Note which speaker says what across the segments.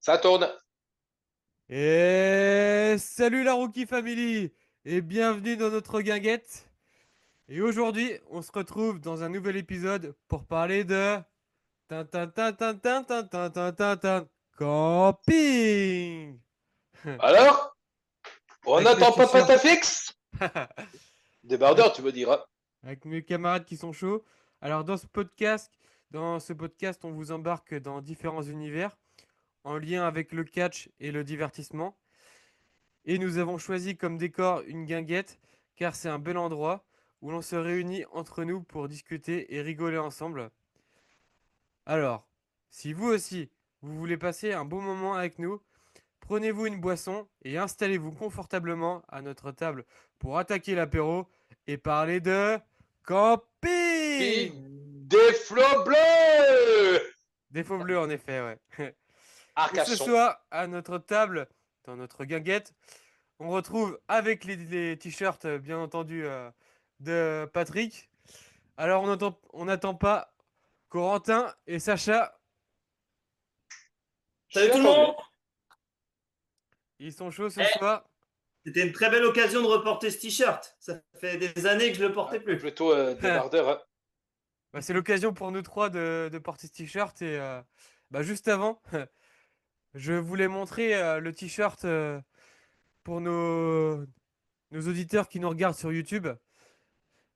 Speaker 1: Ça tourne.
Speaker 2: Et salut la Rookie Family et bienvenue dans notre guinguette. Et aujourd'hui, on se retrouve dans un nouvel épisode pour parler de tin, tin, tin, tin, tin, tin, tin, tin, tin, tin, camping
Speaker 1: Alors, on
Speaker 2: avec mes
Speaker 1: n'attend pas
Speaker 2: t-shirts,
Speaker 1: Patafix?
Speaker 2: avec
Speaker 1: Débardeur, tu me diras.
Speaker 2: avec mes camarades qui sont chauds. Alors dans ce podcast, on vous embarque dans différents univers en lien avec le catch et le divertissement. Et nous avons choisi comme décor une guinguette, car c'est un bel endroit où l'on se réunit entre nous pour discuter et rigoler ensemble. Alors, si vous aussi, vous voulez passer un bon moment avec nous, prenez-vous une boisson et installez-vous confortablement à notre table pour attaquer l'apéro et parler de
Speaker 1: Puis
Speaker 2: camping.
Speaker 1: des flots bleus.
Speaker 2: Des faux bleus en effet, ouais. Et ce
Speaker 1: Arcachon.
Speaker 2: soir, à notre table, dans notre guinguette, on retrouve avec les t-shirts, bien entendu, de Patrick. Alors, on n'attend pas Corentin et Sacha.
Speaker 1: Je
Speaker 3: Salut
Speaker 1: suis
Speaker 3: tout le monde!
Speaker 1: attendu.
Speaker 2: Ils sont chauds ce
Speaker 3: Eh,
Speaker 2: soir.
Speaker 3: c'était une très belle occasion de reporter ce t-shirt. Ça fait des années que je le portais plus.
Speaker 1: Plutôt débardeur. Hein.
Speaker 2: Bah, c'est l'occasion pour nous trois de porter ce t-shirt. Et bah, juste avant, je voulais montrer le t-shirt pour nos auditeurs qui nous regardent sur YouTube.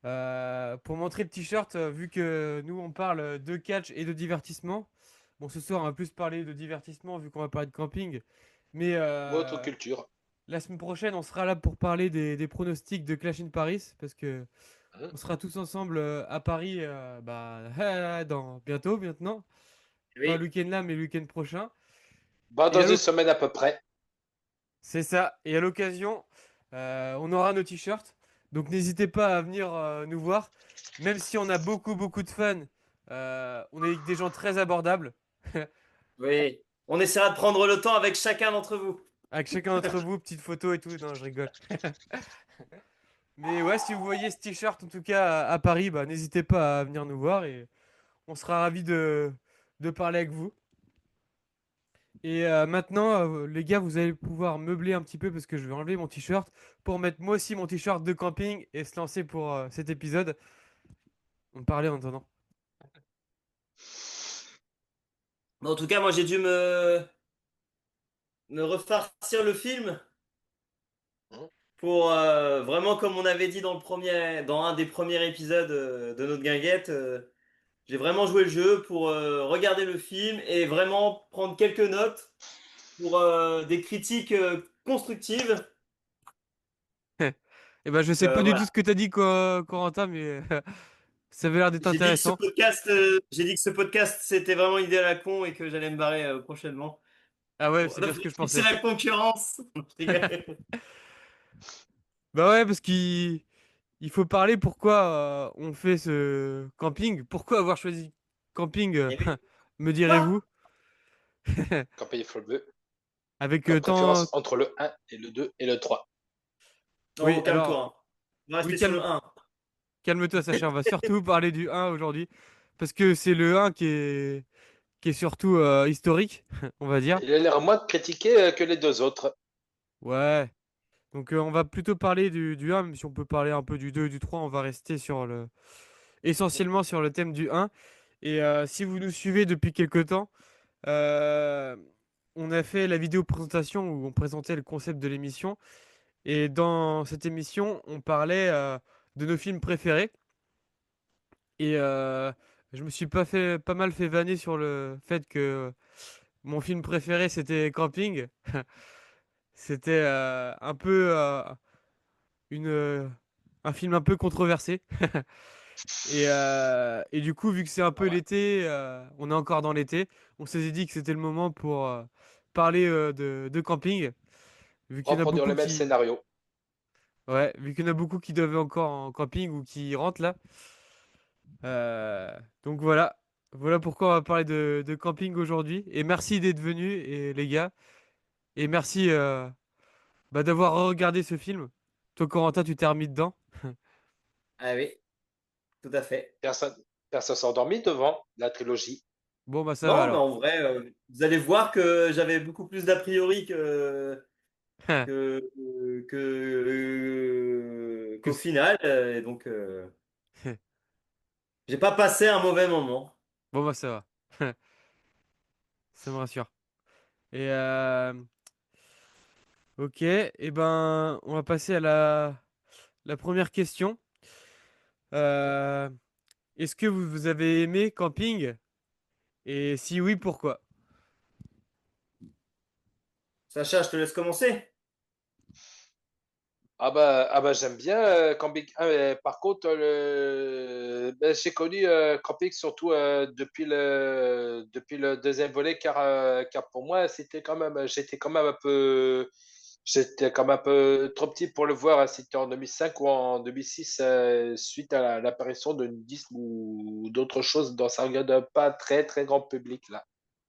Speaker 2: Pour montrer le t-shirt, vu que nous on parle de catch et de divertissement. Bon, ce soir on va plus parler de divertissement vu qu'on va parler de camping. Mais
Speaker 1: Votre culture.
Speaker 2: la semaine prochaine on sera là pour parler des pronostics de Clash in Paris. Parce que
Speaker 1: Hein.
Speaker 2: on sera tous ensemble à Paris dans bientôt maintenant. Pas le
Speaker 3: Oui.
Speaker 2: week-end là, mais le week-end prochain.
Speaker 1: Bah,
Speaker 2: Et
Speaker 1: dans une semaine à peu près.
Speaker 2: c'est ça. Et à l'occasion, on aura nos t-shirts. Donc n'hésitez pas à venir nous voir. Même si on a beaucoup, beaucoup de fans, on est des gens très abordables.
Speaker 3: Oui. On essaiera de prendre le temps avec chacun d'entre vous.
Speaker 2: Avec chacun d'entre vous, petites photos et tout. Non, je rigole. Mais ouais, si vous voyez ce t-shirt, en tout cas à Paris, bah, n'hésitez pas à venir nous voir et on sera ravis de parler avec vous. Et maintenant, les gars, vous allez pouvoir meubler un petit peu parce que je vais enlever mon t-shirt pour mettre moi aussi mon t-shirt de camping et se lancer pour cet épisode. On parlait en attendant.
Speaker 3: En tout cas, moi j'ai dû me refarcir le film
Speaker 1: Hein.
Speaker 3: pour vraiment, comme on avait dit dans un des premiers épisodes de notre guinguette, j'ai vraiment joué le jeu pour regarder le film et vraiment prendre quelques notes pour des critiques constructives.
Speaker 2: Et ben, je sais pas du tout
Speaker 3: Voilà.
Speaker 2: ce que t'as dit, Corentin, mais ça avait l'air d'être intéressant.
Speaker 3: J'ai dit que ce podcast, c'était vraiment une idée à la con et que j'allais me barrer prochainement.
Speaker 2: Ah ouais,
Speaker 3: Pour
Speaker 2: c'est bien ce que je
Speaker 3: c'est
Speaker 2: pensais.
Speaker 3: la concurrence. Je rigole.
Speaker 2: Bah ouais, parce qu'il faut parler pourquoi on fait ce camping. Pourquoi avoir choisi camping,
Speaker 3: Eh oui.
Speaker 2: me
Speaker 3: Quoi?
Speaker 2: direz-vous?
Speaker 1: Campagne flots bleus.
Speaker 2: Avec
Speaker 1: Ma
Speaker 2: tant...
Speaker 1: préférence entre le 1 et le 2 et le 3.
Speaker 2: Oui,
Speaker 3: Non, calme-toi,
Speaker 2: alors,
Speaker 3: hein. On va
Speaker 2: oui,
Speaker 3: rester sur le 1.
Speaker 2: calme-toi, Sacha. On va surtout parler du 1 aujourd'hui. Parce que c'est le 1 qui est surtout historique, on va dire.
Speaker 1: Il a l'air moins critiqué que les deux autres.
Speaker 2: Ouais. Donc on va plutôt parler du 1, même si on peut parler un peu du 2 et du 3, on va rester essentiellement sur le thème du 1. Et si vous nous suivez depuis quelque temps, euh, on a fait la vidéo présentation où on présentait le concept de l'émission. Et dans cette émission, on parlait de nos films préférés. Et je me suis pas mal fait vanner sur le fait que mon film préféré c'était Camping. C'était un peu une, un film un peu controversé. Et du coup, vu que c'est un peu
Speaker 1: Ouais.
Speaker 2: l'été, on est encore dans l'été, on s'est dit que c'était le moment pour parler de camping. Vu qu'il y en a
Speaker 1: Reproduire
Speaker 2: beaucoup
Speaker 1: le même
Speaker 2: qui,
Speaker 1: scénario.
Speaker 2: ouais, vu qu'il y en a beaucoup qui doivent encore en camping ou qui rentrent là. Donc voilà, voilà pourquoi on va parler de camping aujourd'hui. Et merci d'être venus, et les gars. Et merci d'avoir regardé ce film. Toi, Corentin, tu t'es remis dedans.
Speaker 3: Ah oui, tout à fait.
Speaker 1: Personne personne s'est endormi devant la trilogie.
Speaker 2: Bon, bah ça va
Speaker 3: Non, mais
Speaker 2: alors.
Speaker 3: en vrai, vous allez voir que j'avais beaucoup plus d'a priori qu'au
Speaker 2: Que-
Speaker 3: final. Et donc, j'ai pas passé un mauvais moment.
Speaker 2: Bon, bah ça va. Ça me rassure. Et ok, et ben, on va passer à la première question. Euh, Est-ce que vous avez aimé camping? Et si oui, pourquoi?
Speaker 3: Sacha, je te laisse commencer.
Speaker 1: Ah bah j'aime bien Camping. Ah, mais par contre, j'ai connu Camping surtout depuis le deuxième volet car pour moi j'étais quand même un peu trop petit pour le voir. Hein. C'était en 2005 ou en 2006 suite à l'apparition de nudisme ou d'autres choses dans ça regarde pas très très grand public là.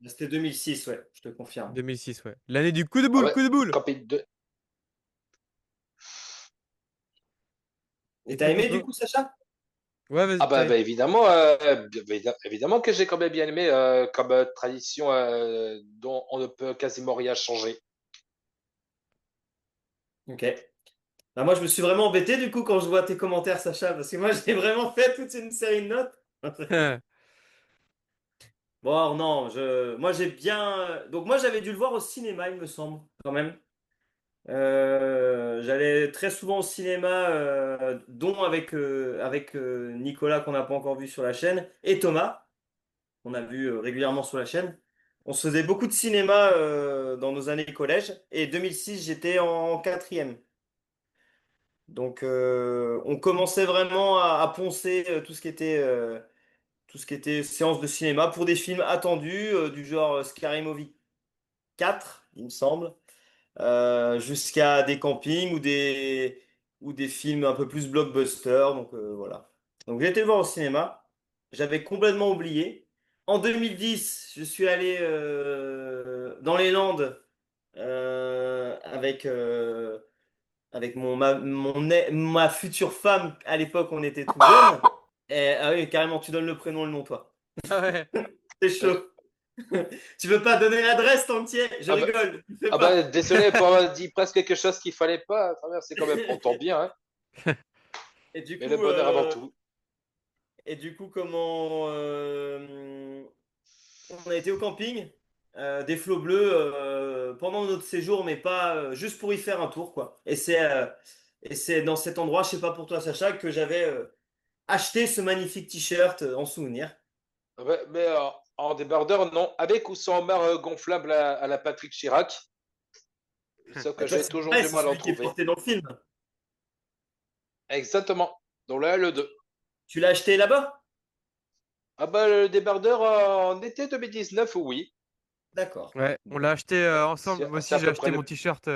Speaker 3: C'était 2006, ouais, je te confirme.
Speaker 2: 2006, ouais. L'année du coup de
Speaker 1: Ah
Speaker 2: boule,
Speaker 1: ouais,
Speaker 2: coup de boule!
Speaker 1: Camping 2.
Speaker 3: Et
Speaker 2: Et
Speaker 3: t'as
Speaker 2: toi,
Speaker 3: aimé du
Speaker 2: Coco?
Speaker 3: coup, Sacha?
Speaker 2: Ouais,
Speaker 1: Ah
Speaker 2: vas-y,
Speaker 1: bah, évidemment, évidemment que j'ai quand même bien aimé comme tradition dont on ne peut quasiment rien changer.
Speaker 3: Ok. Bah, moi, je me suis vraiment embêté du coup quand je vois tes commentaires, Sacha, parce que moi, j'ai vraiment fait toute une série de notes. Bon, alors, non, moi j'ai bien. Donc, moi j'avais dû le voir au cinéma, il me semble, quand même. J'allais très souvent au cinéma, dont avec Nicolas, qu'on n'a pas encore vu sur la chaîne, et Thomas, qu'on a vu régulièrement sur la chaîne. On se faisait beaucoup de cinéma dans nos années collège, et 2006, j'étais en quatrième. Donc, on commençait vraiment à poncer tout ce qui était séance de cinéma pour des films attendus, du genre Scary Movie 4, il me semble, jusqu'à des campings ou des films un peu plus blockbuster. Donc, voilà. Donc, j'ai été le voir au cinéma. J'avais complètement oublié. En 2010, je suis allé dans les Landes avec ma future femme. À l'époque, on était tout jeunes. Ah oui, carrément, tu donnes le prénom et le nom, toi.
Speaker 2: Ah ouais.
Speaker 3: C'est
Speaker 1: Euh,
Speaker 3: chaud. Tu veux pas donner l'adresse entière? Je
Speaker 1: ah bah,
Speaker 3: rigole, tu fais
Speaker 1: ah bah,
Speaker 3: pas.
Speaker 1: désolé pour avoir dit presque quelque chose qu'il fallait pas. Enfin, c'est quand même, on tombe bien, hein,
Speaker 3: Et du
Speaker 1: mais le
Speaker 3: coup,
Speaker 1: bonheur avant tout.
Speaker 3: comment on a été au camping, des flots bleus pendant notre séjour, mais pas juste pour y faire un tour, quoi. Et c'est dans cet endroit, je sais pas pour toi, Sacha, que j'avais acheté ce magnifique t-shirt en souvenir.
Speaker 1: Ah bah, mais en débardeur, non, avec ou sans barre gonflable à la Patrick Chirac, sauf
Speaker 3: Bah,
Speaker 1: que
Speaker 3: toi,
Speaker 1: j'ai
Speaker 3: c'est
Speaker 1: toujours
Speaker 3: vrai,
Speaker 1: du
Speaker 3: c'est
Speaker 1: mal à en
Speaker 3: celui qui est
Speaker 1: trouver.
Speaker 3: porté dans le film.
Speaker 1: Exactement. Donc là, le 2.
Speaker 3: Tu l'as acheté là-bas?
Speaker 1: Ah bah, le débardeur en été 2019, oui.
Speaker 3: D'accord.
Speaker 2: Ouais, on
Speaker 3: Bon,
Speaker 2: l'a acheté ensemble. Moi
Speaker 1: C'est
Speaker 2: aussi,
Speaker 1: à
Speaker 2: j'ai
Speaker 1: peu près
Speaker 2: acheté mon t-shirt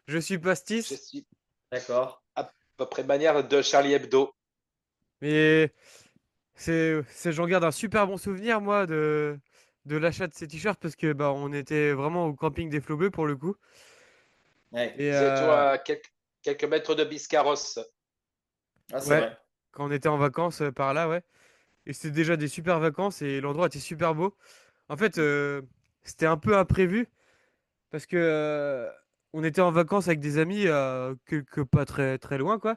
Speaker 2: Je suis
Speaker 1: je
Speaker 2: pastis.
Speaker 1: suis
Speaker 3: d'accord.
Speaker 1: à peu près manière de Charlie Hebdo.
Speaker 2: Mais j'en garde un super bon souvenir, moi, de l'achat de ces t-shirts parce que bah, on était vraiment au camping des Flots Bleus pour le coup.
Speaker 3: Ouais.
Speaker 2: Et
Speaker 1: Vous êtes à quelques mètres de Biscarrosse.
Speaker 3: Ah, c'est
Speaker 2: ouais,
Speaker 3: vrai.
Speaker 2: quand on était en vacances par là, ouais. Et c'était déjà des super vacances et l'endroit était super beau. En fait, c'était un peu imprévu parce que on était en vacances avec des amis quelque pas très très loin, quoi.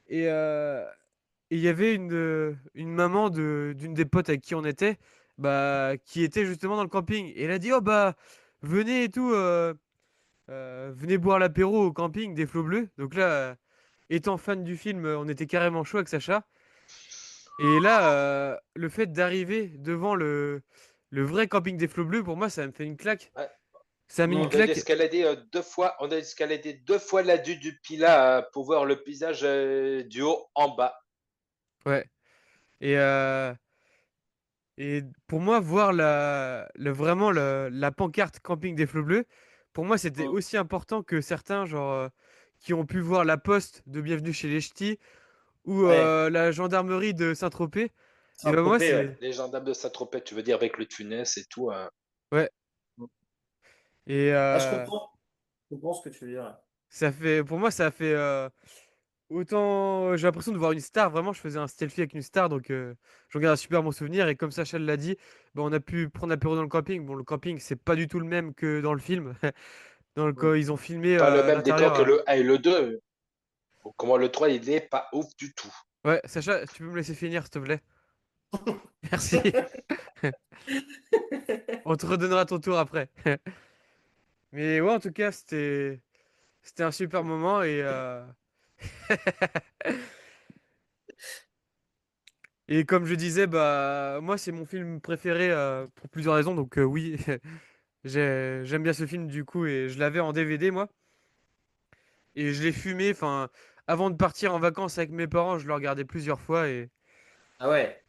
Speaker 2: Et il y avait une maman d'une des potes avec qui on était, bah, qui était justement dans le camping. Et elle a dit, oh bah, venez et tout, venez boire l'apéro au camping des Flots Bleus. Donc là, étant fan du film, on était carrément chaud avec Sacha. Et là, le fait d'arriver devant le vrai camping des Flots Bleus, pour moi, ça me fait une claque.
Speaker 1: Ouais.
Speaker 2: Ça a mis une
Speaker 3: Mm.
Speaker 2: claque.
Speaker 1: On a escaladé deux fois la dune du Pilat pour voir le paysage du haut en bas.
Speaker 2: Ouais. Et, et pour moi, voir vraiment la pancarte camping des Flots Bleus, pour moi, c'était
Speaker 3: Mm.
Speaker 2: aussi important que certains, genre, qui ont pu voir la poste de Bienvenue chez les Ch'tis ou
Speaker 3: Ouais.
Speaker 2: la gendarmerie de Saint-Tropez. Et ben moi,
Speaker 3: Saint-Tropez, ouais.
Speaker 2: c'est.
Speaker 1: Les gendarmes de Saint-Tropez, tu veux dire avec le Funès et tout.
Speaker 2: Ouais. Et
Speaker 3: Ah, je comprends ce que tu veux dire.
Speaker 2: ça fait. Pour moi, ça a fait. autant j'ai l'impression de voir une star. Vraiment, je faisais un selfie avec une star, donc j'en garde un super bon souvenir. Et comme Sacha l'a dit, bah, on a pu prendre l'apéro dans le camping. Bon, le camping, c'est pas du tout le même que dans le film. Ils ont filmé
Speaker 1: Pas le
Speaker 2: à
Speaker 1: même décor
Speaker 2: l'intérieur.
Speaker 1: que le 1 et le 2. Comment le 3, il est pas ouf du tout.
Speaker 2: Ouais, Sacha, tu peux me laisser finir, s'il te plaît? Merci. On te redonnera ton tour après. Mais ouais, en tout cas, c'était un super moment et comme je disais, bah moi c'est mon film préféré pour plusieurs raisons. Donc oui, j'aime bien ce film du coup et je l'avais en DVD moi et je l'ai fumé. Enfin, avant de partir en vacances avec mes parents, je le regardais plusieurs fois
Speaker 3: Ah ouais.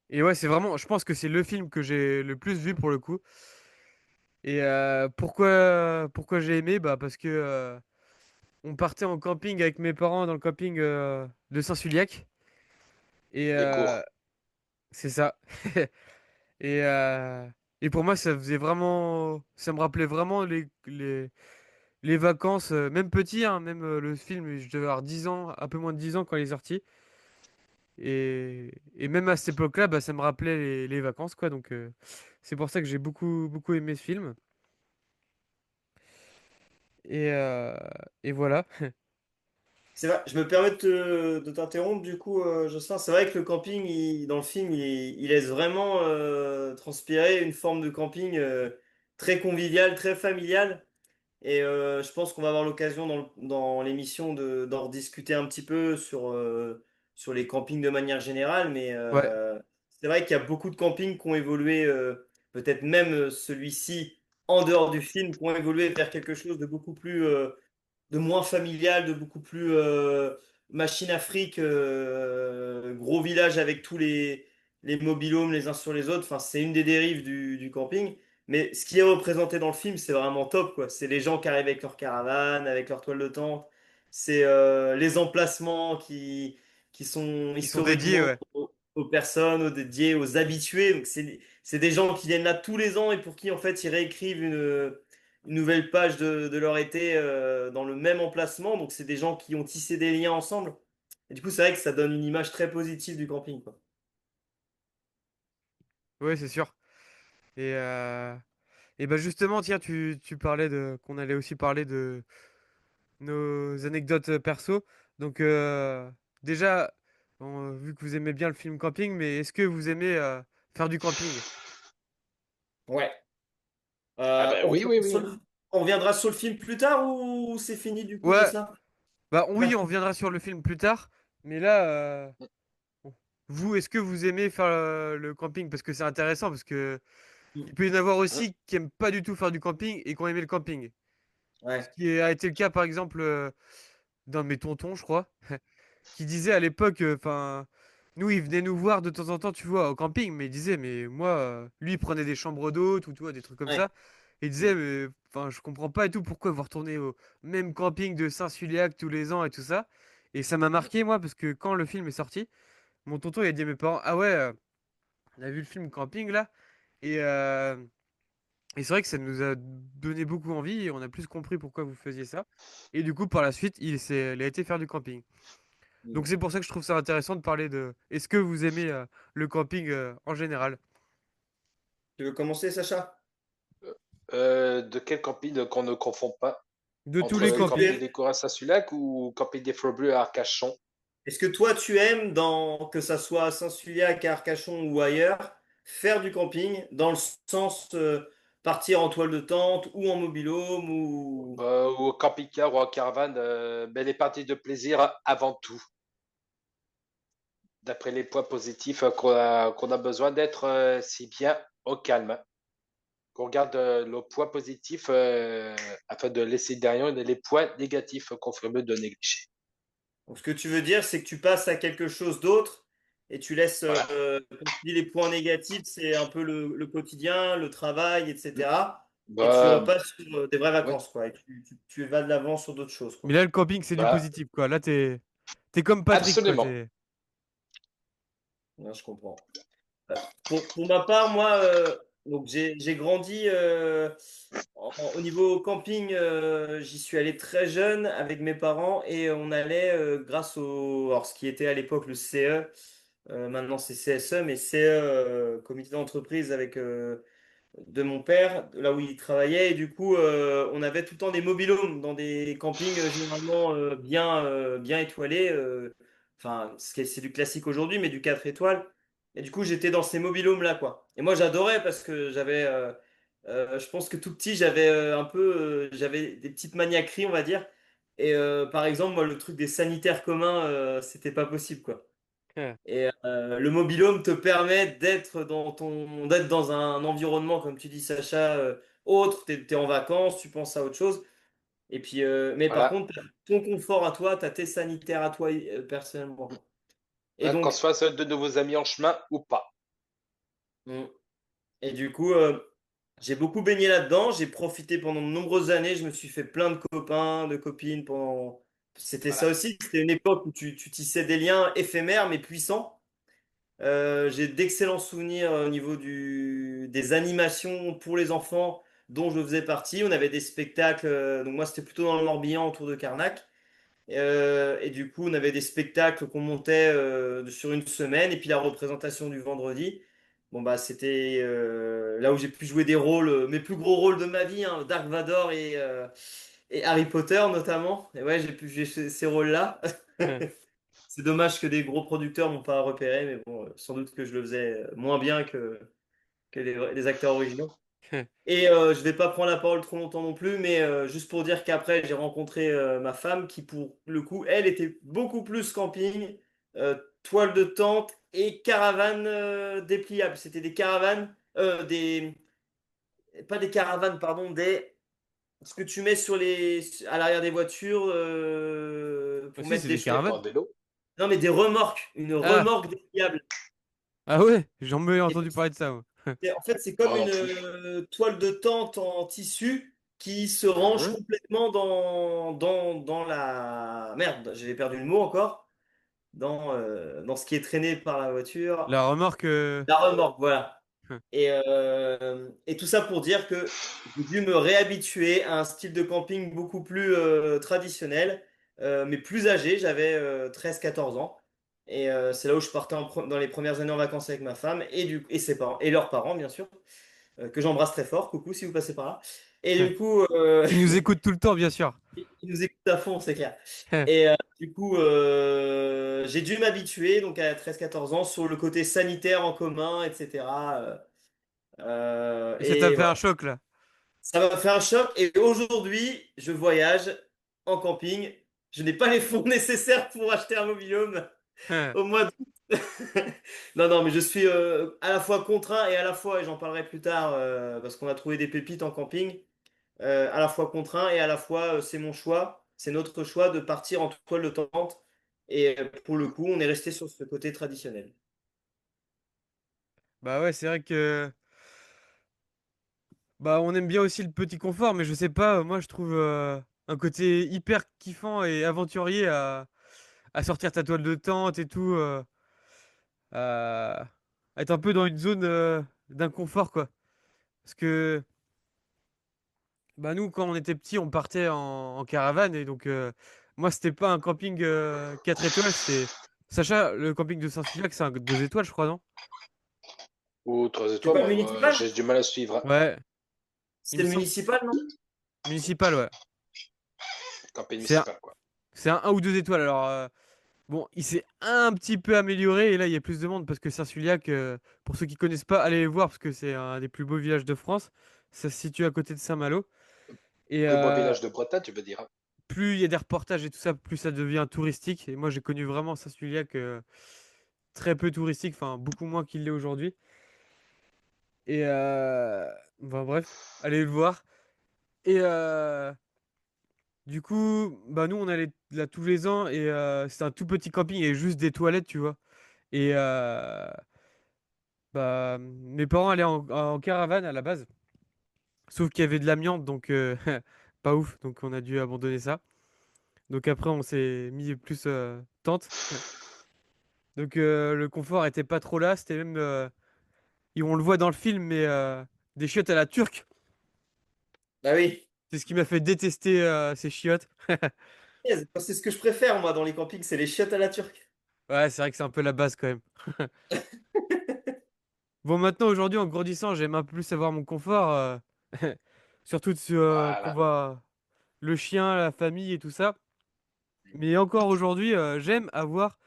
Speaker 2: et ouais, c'est vraiment. Je pense que c'est le film que j'ai le plus vu pour le coup. Et pourquoi j'ai aimé? Bah parce que on partait en camping avec mes parents dans le camping de Saint-Suliac. Et
Speaker 1: Les cours.
Speaker 2: c'est ça. Et, euh, et pour moi, ça faisait vraiment. Ça me rappelait vraiment les vacances, même petit, hein, même le film, je devais avoir 10 ans, un peu moins de 10 ans quand il est sorti. Et même à cette époque-là, bah, ça me rappelait les vacances, quoi. Donc c'est pour ça que j'ai beaucoup aimé ce film. Et, euh, et voilà.
Speaker 3: C'est vrai, je me permets de t'interrompre du coup, Jocelyn. C'est vrai que le camping, dans le film, il laisse vraiment transpirer une forme de camping très convivial, très familial. Et je pense qu'on va avoir l'occasion dans l'émission d'en rediscuter un petit peu sur les campings de manière générale. Mais
Speaker 2: Ouais,
Speaker 3: c'est vrai qu'il y a beaucoup de campings qui ont évolué, peut-être même celui-ci en dehors du film, qui ont évolué vers quelque chose de beaucoup plus de moins familial, de beaucoup plus machine à fric, gros village avec tous les mobilhomes les uns sur les autres. Enfin, c'est une des dérives du camping. Mais ce qui est représenté dans le film, c'est vraiment top, quoi. C'est les gens qui arrivent avec leur caravane, avec leur toile de tente. C'est les emplacements qui sont
Speaker 2: ils sont dédiés,
Speaker 3: historiquement
Speaker 2: ouais.
Speaker 3: aux personnes, aux dédiés, aux habitués. Donc, c'est des gens qui viennent là tous les ans et pour qui, en fait, ils réécrivent une nouvelle page de leur été dans le même emplacement. Donc, c'est des gens qui ont tissé des liens ensemble. Et du coup, c'est vrai que ça donne une image très positive du camping, quoi.
Speaker 2: Ouais, c'est sûr. Et, euh, et bah justement, tiens, tu parlais qu'on allait aussi parler de nos anecdotes perso. Donc déjà, vu que vous aimez bien le film camping, mais est-ce que vous aimez faire du camping?
Speaker 3: Ouais.
Speaker 1: Ah ben oui, oui, oui.
Speaker 3: On reviendra sur le film plus tard ou c'est fini du coup,
Speaker 2: Ouais,
Speaker 3: Jocelyn?
Speaker 2: bah oui, on reviendra sur le film plus tard. Mais là, bon, vous, est-ce que vous aimez faire le camping? Parce que c'est intéressant, parce que il peut y en avoir aussi qui aiment pas du tout faire du camping et qui ont aimé le camping. Ce
Speaker 3: Ouais.
Speaker 2: qui a été le cas, par exemple, d'un de mes tontons, je crois, qui disait à l'époque, enfin, nous, il venait nous voir de temps en temps, tu vois, au camping, mais il disait, mais moi, lui, il prenait des chambres d'hôtes ou tu vois, des trucs comme
Speaker 3: Ouais.
Speaker 2: ça. Et il disait, mais enfin, je comprends pas et tout, pourquoi vous retournez au même camping de Saint-Suliac tous les ans et tout ça. Et ça m'a marqué, moi, parce que quand le film est sorti, mon tonton, il a dit à mes parents, ah ouais, on a vu le film Camping là, et, euh, et c'est vrai que ça nous a donné beaucoup envie, et on a plus compris pourquoi vous faisiez ça. Et du coup, par la suite, il a été faire du camping. Donc c'est pour ça que je trouve ça intéressant de parler de. Est-ce que vous aimez le camping en général?
Speaker 3: Tu veux commencer, Sacha?
Speaker 1: De quel camping qu'on ne confond pas
Speaker 2: De tous les
Speaker 3: Est-ce
Speaker 1: entre
Speaker 3: que tu
Speaker 2: campings.
Speaker 1: camping
Speaker 3: aimes,
Speaker 1: des Coras à Sulac ou camping des Flots Bleus à Arcachon?
Speaker 3: est-ce que toi tu aimes, que ça soit à Saint-Suliac, à Arcachon ou ailleurs, faire du camping dans le sens partir en toile de tente ou en mobilhome ou...
Speaker 1: Ou au camping-car ou en caravane, ben, les parties de plaisir avant tout. D'après les points positifs qu'on a besoin d'être si bien au calme. Qu'on regarde le points positifs afin de laisser derrière les points négatifs qu'on ferait mieux de négliger.
Speaker 3: Donc, ce que tu veux dire, c'est que tu passes à quelque chose d'autre et tu laisses,
Speaker 1: Voilà.
Speaker 3: comme tu dis, les points négatifs, c'est un peu le quotidien, le travail, etc. Et tu
Speaker 1: Bah,
Speaker 3: repasses sur des vraies
Speaker 1: ouais,
Speaker 3: vacances, quoi. Et tu vas de l'avant sur d'autres choses,
Speaker 2: Mais
Speaker 3: quoi.
Speaker 2: là, le camping, c'est du
Speaker 1: bah,
Speaker 2: positif, quoi. Là, t'es comme Patrick, quoi.
Speaker 1: absolument.
Speaker 3: Ouais, je comprends. Pour ma part, moi, donc j'ai grandi Au niveau camping, j'y suis allé très jeune avec mes parents et on allait grâce au, alors ce qui était à l'époque le CE, maintenant c'est CSE, mais CE, comité d'entreprise avec de mon père, là où il travaillait. Et du coup, on avait tout le temps des mobilhomes dans des campings généralement bien étoilés. Enfin, c'est du classique aujourd'hui, mais du 4 étoiles. Et du coup, j'étais dans ces mobilhomes-là, quoi. Et moi, j'adorais parce que je pense que tout petit, j'avais j'avais des petites maniaqueries, on va dire. Et par exemple, moi, le truc des sanitaires communs, c'était pas possible, quoi.
Speaker 2: Ouais.
Speaker 3: Et le mobilhome te permet d'être dans un environnement, comme tu dis, Sacha, autre. T'es en vacances, tu penses à autre chose. Et puis, mais par
Speaker 1: Voilà.
Speaker 3: contre, t'as ton confort à toi, t'as tes sanitaires à toi personnellement, quoi. Et
Speaker 1: Hein, qu'on
Speaker 3: donc,
Speaker 1: soit seul de nouveaux amis en chemin ou pas.
Speaker 3: mm, et du coup, j'ai beaucoup baigné là-dedans. J'ai profité pendant de nombreuses années. Je me suis fait plein de copains, de copines pendant. C'était ça
Speaker 1: Voilà.
Speaker 3: aussi. C'était une époque où tu tissais des liens éphémères mais puissants. J'ai d'excellents souvenirs au niveau des animations pour les enfants dont je faisais partie. On avait des spectacles, donc moi c'était plutôt dans le Morbihan autour de Carnac. Et du coup, on avait des spectacles qu'on montait sur une semaine et puis la représentation du vendredi. Bon bah c'était là où j'ai pu jouer des rôles, mes plus gros rôles de ma vie, hein, Dark Vador et Harry Potter notamment. Et ouais, j'ai pu jouer ces rôles-là.
Speaker 2: Ouais.
Speaker 3: C'est dommage que des gros producteurs m'ont pas repéré, mais bon, sans doute que je le faisais moins bien que les acteurs originaux. Et je vais pas prendre la parole trop longtemps non plus, mais juste pour dire qu'après, j'ai rencontré ma femme qui, pour le coup, elle était beaucoup plus camping, toile de tente et caravane dépliable. C'était des caravanes, pas des caravanes, pardon, ce que tu mets à l'arrière des voitures pour
Speaker 2: Aussi,
Speaker 3: mettre
Speaker 2: c'est
Speaker 3: des
Speaker 2: des
Speaker 3: choses.
Speaker 1: En
Speaker 2: caravanes.
Speaker 1: vélo.
Speaker 3: Non, mais des remorques, une
Speaker 2: Ah,
Speaker 3: remorque dépliable.
Speaker 2: ah ouais, j'en ai
Speaker 3: Et
Speaker 2: entendu parler de ça, moi.
Speaker 3: en fait, c'est comme
Speaker 1: Moi
Speaker 3: une
Speaker 1: non plus.
Speaker 3: toile de tente en tissu qui se range
Speaker 1: Mhm.
Speaker 3: complètement dans la. Merde, j'ai perdu le mot encore. Dans ce qui est traîné par la voiture.
Speaker 2: La remorque.
Speaker 3: La remorque, voilà. Et tout ça pour dire que j'ai dû me réhabituer à un style de camping beaucoup plus traditionnel, mais plus âgé. J'avais 13-14 ans. Et c'est là où je partais dans les premières années en vacances avec ma femme et ses parents, et leurs parents, bien sûr, que j'embrasse très fort. Coucou si vous passez par là. Et du coup,
Speaker 2: Qui nous écoute tout le temps, bien sûr.
Speaker 3: ils nous écoutent à fond, c'est clair. Et du coup, j'ai dû m'habituer, donc à 13-14 ans, sur le côté sanitaire en commun, etc.
Speaker 2: Et ça t'a
Speaker 3: Et
Speaker 2: fait un
Speaker 3: voilà,
Speaker 2: choc, là.
Speaker 3: ça m'a fait un choc. Et aujourd'hui, je voyage en camping. Je n'ai pas les fonds nécessaires pour acheter un mobil-home au mois d'août. Non, non, mais je suis à la fois contraint et à la fois, et j'en parlerai plus tard, parce qu'on a trouvé des pépites en camping, à la fois contraint et à la fois c'est mon choix, c'est notre choix de partir en toile de tente. Et pour le coup, on est resté sur ce côté traditionnel.
Speaker 2: Bah ouais, c'est vrai que. Bah, on aime bien aussi le petit confort, mais je sais pas, moi je trouve un côté hyper kiffant et aventurier à sortir ta toile de tente et tout, à être un peu dans une zone d'inconfort, quoi. Parce que bah, nous, quand on était petits, on partait en caravane, et donc moi, c'était pas un camping 4 étoiles, c'était. Sacha, le camping de Saint-Sulpice, c'est un 2 étoiles, je crois, non?
Speaker 1: Ou trois
Speaker 3: C'est
Speaker 1: étoiles,
Speaker 3: pas le
Speaker 1: moi,
Speaker 3: municipal?
Speaker 1: j'ai du mal à suivre. Hein.
Speaker 2: Ouais, il
Speaker 3: C'était
Speaker 2: me
Speaker 3: le
Speaker 2: semble.
Speaker 3: municipal, non?
Speaker 2: Municipal, ouais.
Speaker 1: Camping
Speaker 2: C'est un,
Speaker 1: municipal, quoi.
Speaker 2: c'est un 1 ou 2 étoiles, alors. Bon, il s'est un petit peu amélioré et là il y a plus de monde parce que Saint-Sulpice, pour ceux qui connaissent pas, allez les voir parce que c'est un des plus beaux villages de France. Ça se situe à côté de Saint-Malo. Et
Speaker 1: Plus beau village de Bretagne, tu veux dire. Hein.
Speaker 2: plus il y a des reportages et tout ça, plus ça devient touristique. Et moi j'ai connu vraiment Saint-Sulpice très peu touristique, enfin beaucoup moins qu'il l'est aujourd'hui. Et enfin, bref, allez le voir. Et du coup, bah nous on allait là tous les ans et c'est un tout petit camping et juste des toilettes, tu vois. Et bah, mes parents allaient en caravane à la base, sauf qu'il y avait de l'amiante, donc pas ouf, donc on a dû abandonner ça. Donc après, on s'est mis plus tente. Donc le confort était pas trop là, c'était même, et on le voit dans le film, mais des chiottes à la turque.
Speaker 3: Bah oui.
Speaker 2: C'est ce qui m'a fait détester ces chiottes.
Speaker 3: C'est ce que je préfère, moi, dans les campings, c'est les chiottes à la turque.
Speaker 2: Ouais, c'est vrai que c'est un peu la base quand même. Bon, maintenant, aujourd'hui, en grandissant, j'aime un peu plus avoir mon confort. Surtout qu'on
Speaker 1: Voilà.
Speaker 2: voit le chien, la famille et tout ça. Mais encore aujourd'hui, j'aime avoir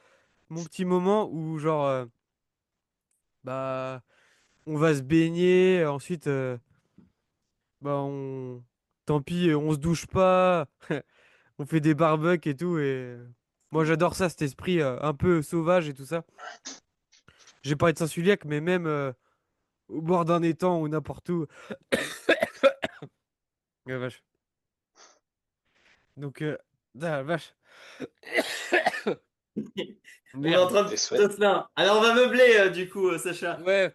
Speaker 2: mon petit moment où, genre, bah, on va se baigner. Ensuite, bah, tant pis, on se douche pas. On fait des barbecues et tout. Et moi, j'adore ça, cet esprit un peu sauvage et tout ça. J'ai parlé de Saint-Suliac, mais même au bord d'un étang ou n'importe où. Ah, vache. Donc, ah, la vache.
Speaker 3: On est en
Speaker 2: Merde.
Speaker 3: train de
Speaker 1: Tes souhaits.
Speaker 3: se faire. Alors, on va meubler, du coup, Sacha.
Speaker 2: Ouais.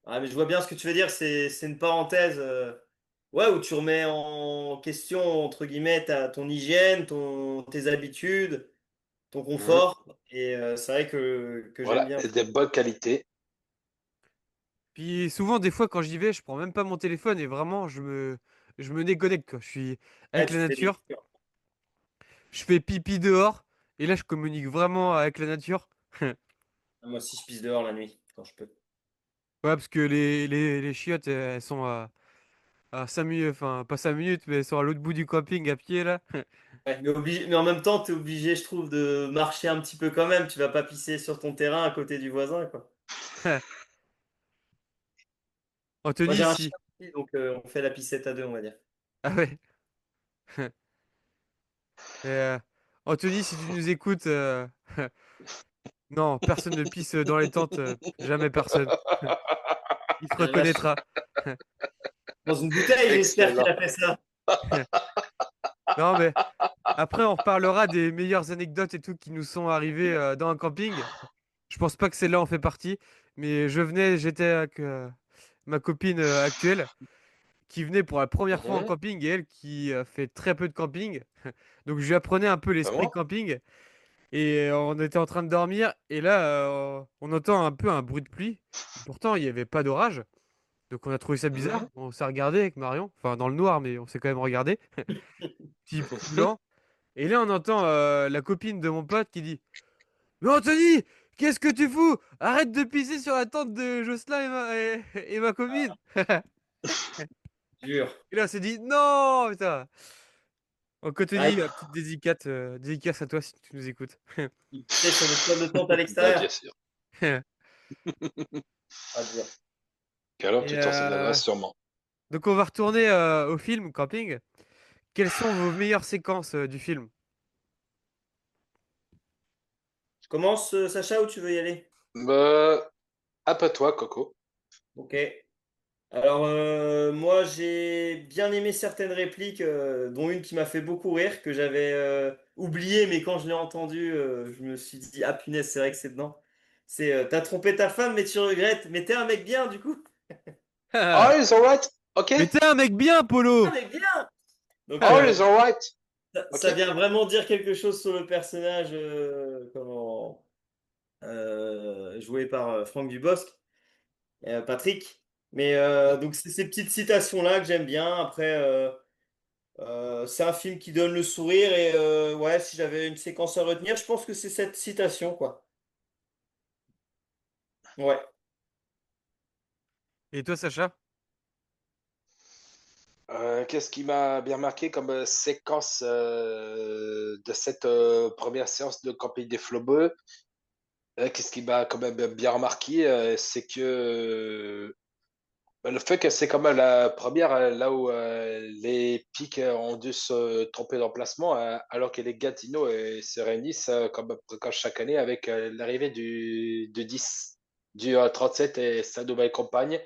Speaker 3: Ah, mais je vois bien ce que tu veux dire, c'est une parenthèse. Ouais, où tu remets en question, entre guillemets, ton hygiène, tes habitudes, ton
Speaker 1: Mhm.
Speaker 3: confort. Et c'est vrai que j'aime
Speaker 1: Voilà,
Speaker 3: bien.
Speaker 1: et de bonne qualité.
Speaker 2: Puis souvent, des fois, quand j'y vais, je prends même pas mon téléphone et vraiment, je me déconnecte, quoi. Je suis
Speaker 3: Ouais,
Speaker 2: avec
Speaker 3: tu
Speaker 2: la
Speaker 3: fais des
Speaker 2: nature,
Speaker 3: coupures.
Speaker 2: je fais pipi dehors et là, je communique vraiment avec la nature.
Speaker 3: Ah, moi aussi, je pisse dehors la nuit, quand je peux.
Speaker 2: Ouais, parce que les chiottes, elles sont à 5 minutes, enfin, pas 5 minutes, mais elles sont à l'autre bout du camping à pied, là.
Speaker 3: Ouais, mais en même temps, tu es obligé, je trouve, de marcher un petit peu quand même. Tu vas pas pisser sur ton terrain à côté du voisin, quoi. Moi,
Speaker 2: Anthony,
Speaker 3: j'ai un
Speaker 2: si.
Speaker 3: chien aussi, donc on fait la pissette à deux, on va dire.
Speaker 2: Ah ouais. Et, Anthony, si tu nous écoutes, non, personne ne pisse dans les tentes, jamais personne. Il se
Speaker 3: Ah, la vache.
Speaker 2: reconnaîtra.
Speaker 3: Dans une bouteille, j'espère qu'il
Speaker 1: Excellent.
Speaker 3: a fait ça.
Speaker 2: Non, mais après, on reparlera des meilleures anecdotes et tout qui nous sont arrivées dans un camping. Je pense pas que celle-là en fait partie, mais j'étais avec ma copine actuelle qui venait pour la première fois en
Speaker 1: Mhm.
Speaker 2: camping et elle qui fait très peu de camping. Donc je lui apprenais un peu l'esprit
Speaker 1: Vraiment?
Speaker 2: camping et on était en train de dormir et là on entend un peu un bruit de pluie. Pourtant, il n'y avait pas d'orage. Donc on a trouvé ça bizarre.
Speaker 1: Mhm.
Speaker 2: On s'est regardé avec Marion, enfin dans le noir, mais on s'est quand même regardé. Petit blanc. Et là, on entend la copine de mon pote qui dit: Mais Anthony, qu'est-ce que tu fous? Arrête de pisser sur la tente de Jocelyn et ma copine.
Speaker 3: Jure.
Speaker 2: Et là, on s'est dit: Non, putain. Donc,
Speaker 3: Ah,
Speaker 2: Anthony, petite dédicace à toi si tu nous écoutes.
Speaker 3: il pissait sur votre toile de tente à
Speaker 1: Bah, bien
Speaker 3: l'extérieur.
Speaker 1: sûr.
Speaker 3: Ah, dur.
Speaker 1: Alors,
Speaker 2: Et
Speaker 1: tu t'en souviendras sûrement.
Speaker 2: donc, on va retourner au film Camping. Quelles sont vos meilleures séquences du film?
Speaker 3: Je commence, Sacha, ou tu veux y aller?
Speaker 1: Bah, après toi, Coco.
Speaker 3: Ok. Alors, moi, j'ai bien aimé certaines répliques, dont une qui m'a fait beaucoup rire, que j'avais oublié, mais quand je l'ai entendue, je me suis dit, ah punaise, c'est vrai que c'est dedans. C'est, t'as trompé ta femme, mais tu regrettes. Mais t'es un mec bien, du coup.
Speaker 1: All is alright. Ok.
Speaker 2: Mais t'es un mec bien,
Speaker 3: Un
Speaker 2: Polo!
Speaker 3: mec bien! Donc,
Speaker 1: All is alright.
Speaker 3: ça
Speaker 1: Ok.
Speaker 3: vient vraiment dire quelque chose sur le personnage, joué par Franck Dubosc, Patrick. Mais donc, c'est ces petites citations-là que j'aime bien. Après. C'est un film qui donne le sourire et ouais, si j'avais une séquence à retenir, je pense que c'est cette citation, quoi. Ouais.
Speaker 2: Et toi, Sacha?
Speaker 1: Qu'est-ce qui m'a bien marqué comme séquence de cette première séance de Camping des Flobeux? Qu'est-ce qui m'a quand même bien remarqué, c'est que le fait que c'est quand même la première là où les pics ont dû se tromper d'emplacement, alors que les Gatineaux se réunissent comme chaque année avec l'arrivée du 10, du 37 et sa nouvelle compagne.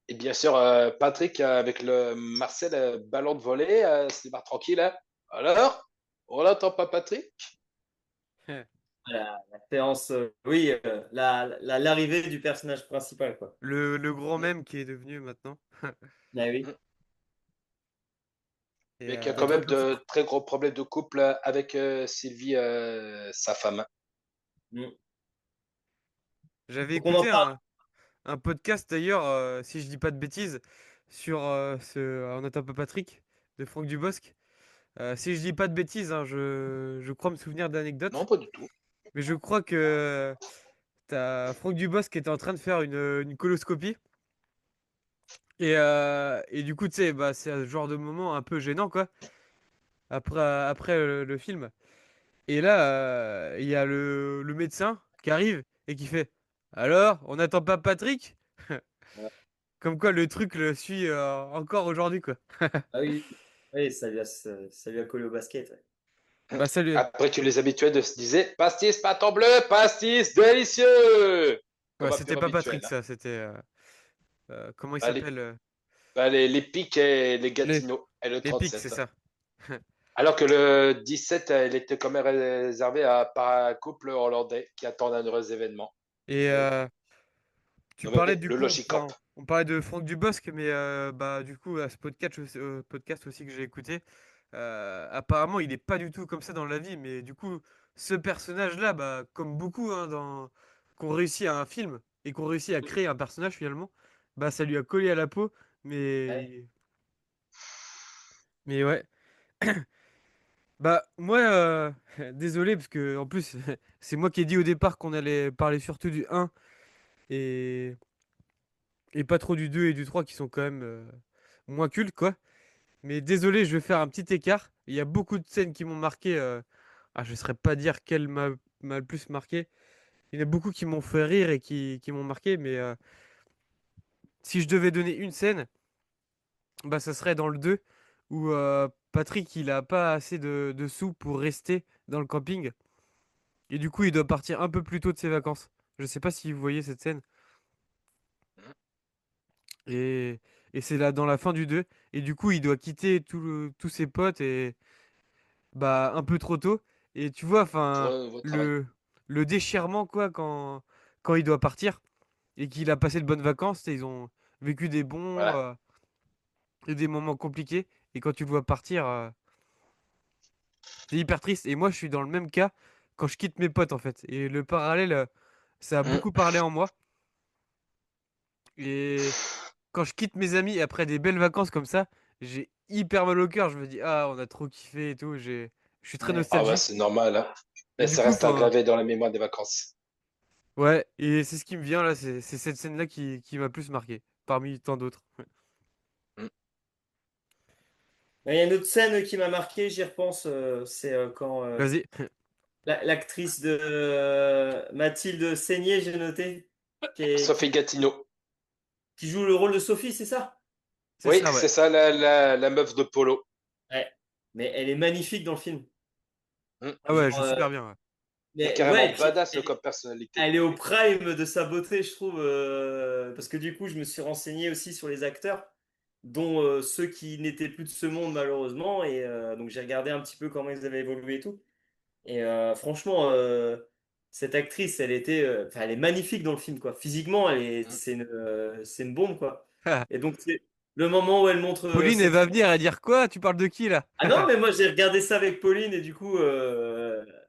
Speaker 1: Et bien sûr, Patrick avec le Marcel ballon de volée, c'est pas tranquille. Hein. Alors, on n'entend pas Patrick?
Speaker 3: La séance, oui, l'arrivée du personnage principal, quoi.
Speaker 2: Le grand même qui est devenu maintenant.
Speaker 3: Ah oui.
Speaker 1: Mm.
Speaker 2: Et
Speaker 1: Mais qui a
Speaker 3: Et
Speaker 1: quand
Speaker 3: toi,
Speaker 1: même de très gros problèmes de couple avec Sylvie, sa femme.
Speaker 3: mm.
Speaker 2: j'avais
Speaker 3: Faut qu'on en
Speaker 2: écouté
Speaker 3: parle.
Speaker 2: un podcast d'ailleurs, si je dis pas de bêtises, sur On attend pas Patrick de Franck Dubosc. Si je dis pas de bêtises, hein, je crois me souvenir
Speaker 1: Non,
Speaker 2: d'anecdotes,
Speaker 1: pas du tout.
Speaker 2: mais je crois que t'as Franck Dubosc qui était en train de faire une coloscopie. Et du coup, tu sais, bah, c'est un genre de moment un peu gênant, quoi, après le film. Et là, il y a le médecin qui arrive et qui fait: Alors, on n'attend pas Patrick? Comme quoi le truc le suit encore aujourd'hui, quoi.
Speaker 3: Ah oui, oui, ça lui a collé au basket. Ouais.
Speaker 2: Bah, salut.
Speaker 1: Après que les habitués se disaient pastis pâton bleu, pastis délicieux,
Speaker 2: Ouais,
Speaker 1: comme un
Speaker 2: c'était
Speaker 1: pur
Speaker 2: pas
Speaker 1: habituel.
Speaker 2: Patrick, ça, c'était. Comment il
Speaker 1: Bah, les,
Speaker 2: s'appelle
Speaker 1: les pics et les
Speaker 2: Les,
Speaker 1: Gatineau et le
Speaker 2: les pics, c'est
Speaker 1: 37.
Speaker 2: ça.
Speaker 1: Alors que le 17, il était quand même réservé par un couple hollandais qui attend un heureux événement.
Speaker 2: Et tu parlais
Speaker 1: Nommé
Speaker 2: du
Speaker 1: le
Speaker 2: coup,
Speaker 1: Logikamp.
Speaker 2: enfin, on parlait de Franck Dubosc, mais bah, du coup, à ce podcast aussi que j'ai écouté, apparemment, il est pas du tout comme ça dans la vie, mais du coup, ce personnage-là, bah, comme beaucoup hein, qu'on réussit à un film et qu'on réussit à créer un personnage finalement, bah, ça lui a collé à la peau,
Speaker 3: Ouais.
Speaker 2: mais, mais ouais. Bah, moi, désolé, parce que en plus, c'est moi qui ai dit au départ qu'on allait parler surtout du un et, et pas trop du 2 et du 3 qui sont quand même moins cultes, quoi. Mais désolé, je vais faire un petit écart. Il y a beaucoup de scènes qui m'ont marqué. Je ne saurais pas dire quelle m'a le plus marqué. Il y en a beaucoup qui m'ont fait rire et qui m'ont marqué, mais si je devais donner une scène, bah, ça serait dans le 2 où Patrick, il a pas assez de sous pour rester dans le camping. Et du coup, il doit partir un peu plus tôt de ses vacances. Je sais pas si vous voyez cette scène. Et, et c'est là dans la fin du 2. Et du coup, il doit quitter tous ses potes et bah un peu trop tôt. Et tu vois,
Speaker 1: Pour
Speaker 2: enfin,
Speaker 1: votre travail.
Speaker 2: le déchirement quoi quand il doit partir et qu'il a passé de bonnes vacances. Ils ont vécu des bons
Speaker 1: Voilà.
Speaker 2: et des moments compliqués. Et quand tu le vois partir, c'est hyper triste. Et moi, je suis dans le même cas quand je quitte mes potes en fait. Et le parallèle, ça a
Speaker 1: Mm.
Speaker 2: beaucoup parlé en moi. Et quand je quitte mes amis après des belles vacances comme ça, j'ai hyper mal au cœur. Je me dis, ah, on a trop kiffé et tout. Je suis très
Speaker 3: Ouais.
Speaker 1: Ah ouais,
Speaker 2: nostalgique.
Speaker 1: c'est normal. Hein.
Speaker 2: Et
Speaker 1: Mais
Speaker 2: du
Speaker 1: ça
Speaker 2: coup,
Speaker 1: reste
Speaker 2: enfin,
Speaker 1: gravé dans la mémoire des vacances.
Speaker 2: ouais, et c'est ce qui me vient là, c'est cette scène-là qui m'a plus marqué, parmi tant d'autres. Ouais.
Speaker 1: Mm.
Speaker 3: Il y a une autre scène qui m'a marqué, j'y repense, c'est quand
Speaker 2: Vas-y.
Speaker 3: l'actrice de Mathilde Seigné, j'ai noté, qui, est-
Speaker 1: Sophie
Speaker 3: qui,
Speaker 1: Gatineau.
Speaker 3: qui joue le rôle de Sophie, c'est ça?
Speaker 2: C'est
Speaker 1: Oui,
Speaker 2: ça, ouais.
Speaker 1: c'est ça la meuf de Polo.
Speaker 3: Ouais. Mais elle est magnifique dans le film.
Speaker 1: Mm.
Speaker 2: Ah ouais, elle
Speaker 3: Genre,
Speaker 2: joue super bien. Ouais.
Speaker 1: Et
Speaker 3: mais
Speaker 1: carrément
Speaker 3: ouais, et puis
Speaker 1: badass comme personnalité.
Speaker 3: elle est au prime de sa beauté, je trouve, parce que du coup, je me suis renseigné aussi sur les acteurs, dont ceux qui n'étaient plus de ce monde malheureusement, et donc j'ai regardé un petit peu comment ils avaient évolué et tout. Et franchement, cette actrice, enfin, elle est magnifique dans le film, quoi. Physiquement,
Speaker 1: Mm.
Speaker 3: c'est une bombe, quoi. Et donc c'est le moment où elle montre
Speaker 2: Pauline, elle
Speaker 3: cette
Speaker 2: va
Speaker 3: photo.
Speaker 2: venir, elle va dire quoi? Tu parles de qui là?
Speaker 3: Ah non, mais moi j'ai regardé ça avec Pauline et du coup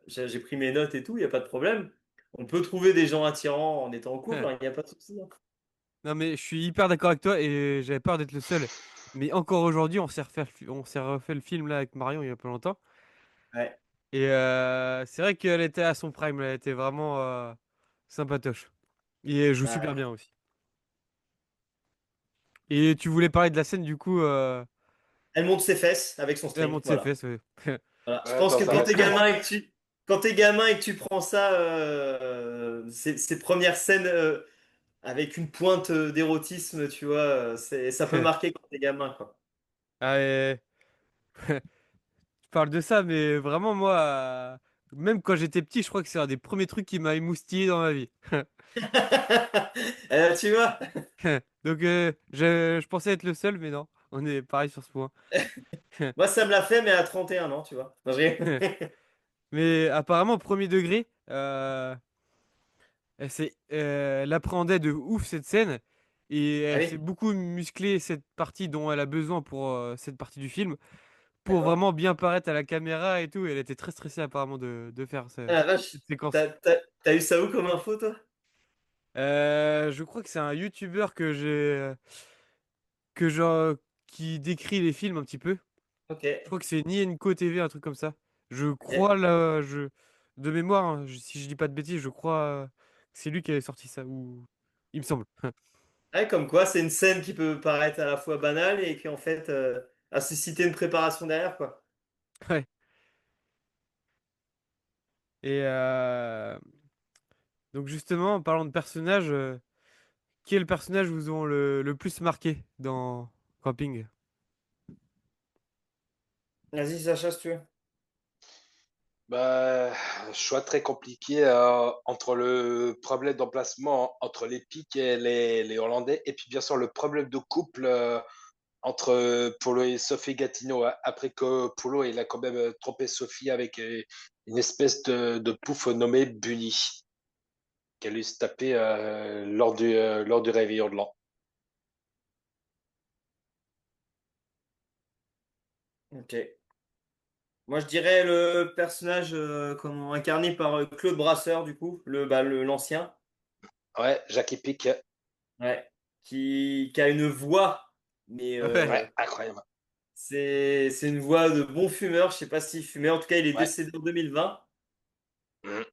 Speaker 3: j'ai pris mes notes et tout, il n'y a pas de problème. On peut trouver des gens attirants en étant en couple, il n'y a pas de souci. Hein.
Speaker 2: Non mais je suis hyper d'accord avec toi et j'avais peur d'être le seul. Mais encore aujourd'hui, on s'est refait le film là avec Marion il y a pas longtemps.
Speaker 3: Ouais.
Speaker 2: Et c'est vrai qu'elle était à son prime, elle était vraiment sympatoche. Et elle joue super
Speaker 3: Bah,
Speaker 2: bien aussi. Et tu voulais parler de la scène du coup,
Speaker 3: elle monte ses fesses avec son
Speaker 2: elle
Speaker 3: string,
Speaker 2: monte ses
Speaker 3: voilà.
Speaker 2: fesses. Ouais.
Speaker 3: Voilà. Je
Speaker 1: Ouais,
Speaker 3: pense que
Speaker 1: dans un
Speaker 3: quand t'es
Speaker 1: restaurant.
Speaker 3: gamin et que tu prends ça, ces premières scènes avec une pointe d'érotisme, tu vois, ça peut marquer quand t'es gamin, quoi.
Speaker 2: Ah, tu parles de ça, mais vraiment, moi, même quand j'étais petit, je crois que c'est un des premiers trucs qui m'a émoustillé dans ma vie.
Speaker 3: Tu vois?
Speaker 2: Donc, je pensais être le seul, mais non, on est pareil sur ce point.
Speaker 3: Moi, ça me l'a fait, mais à 31 ans, tu vois. Non,
Speaker 2: Mais apparemment, premier degré, elle appréhendait de ouf cette scène et
Speaker 3: Ah
Speaker 2: elle s'est
Speaker 3: oui,
Speaker 2: beaucoup musclé cette partie dont elle a besoin pour cette partie du film pour
Speaker 3: d'accord.
Speaker 2: vraiment bien paraître à la caméra et tout. Elle était très stressée apparemment de faire
Speaker 3: Ah la vache,
Speaker 2: cette séquence.
Speaker 3: t'as eu ça où comme info, toi?
Speaker 2: Je crois que c'est un YouTuber que genre, qui décrit les films un petit peu.
Speaker 3: Ok.
Speaker 2: Je crois que c'est Nienko TV, un truc comme ça. Je
Speaker 3: Ok.
Speaker 2: crois là, de mémoire, hein, si je dis pas de bêtises, je crois que c'est lui qui avait sorti ça, ou il me semble.
Speaker 3: Ouais, comme quoi, c'est une scène qui peut paraître à la fois banale et qui en fait a suscité une préparation derrière, quoi.
Speaker 2: Ouais. Et donc justement, en parlant de personnages, qui est le personnage vous ont le plus marqué dans Camping?
Speaker 3: Vas-y, Sacha, si tu veux.
Speaker 1: Bah, choix très compliqué entre le problème d'emplacement entre les Pics et les Hollandais, et puis bien sûr le problème de couple entre Polo et Sophie Gatineau, hein. Après que Polo il a quand même trompé Sophie avec une espèce de pouf nommé Bunny, qu'elle a eu se taper lors du réveillon de l'an.
Speaker 3: Ok. Moi, je dirais le personnage incarné par Claude Brasseur, du coup, l'ancien,
Speaker 1: Ouais, Jackie Pic,
Speaker 3: ouais, qui a une voix, mais
Speaker 2: Ouais.
Speaker 1: ouais, incroyable.
Speaker 3: c'est une voix de bon fumeur. Je sais pas s'il fumait. En tout cas, il est
Speaker 1: Ouais.
Speaker 3: décédé en 2020.
Speaker 1: Mhm.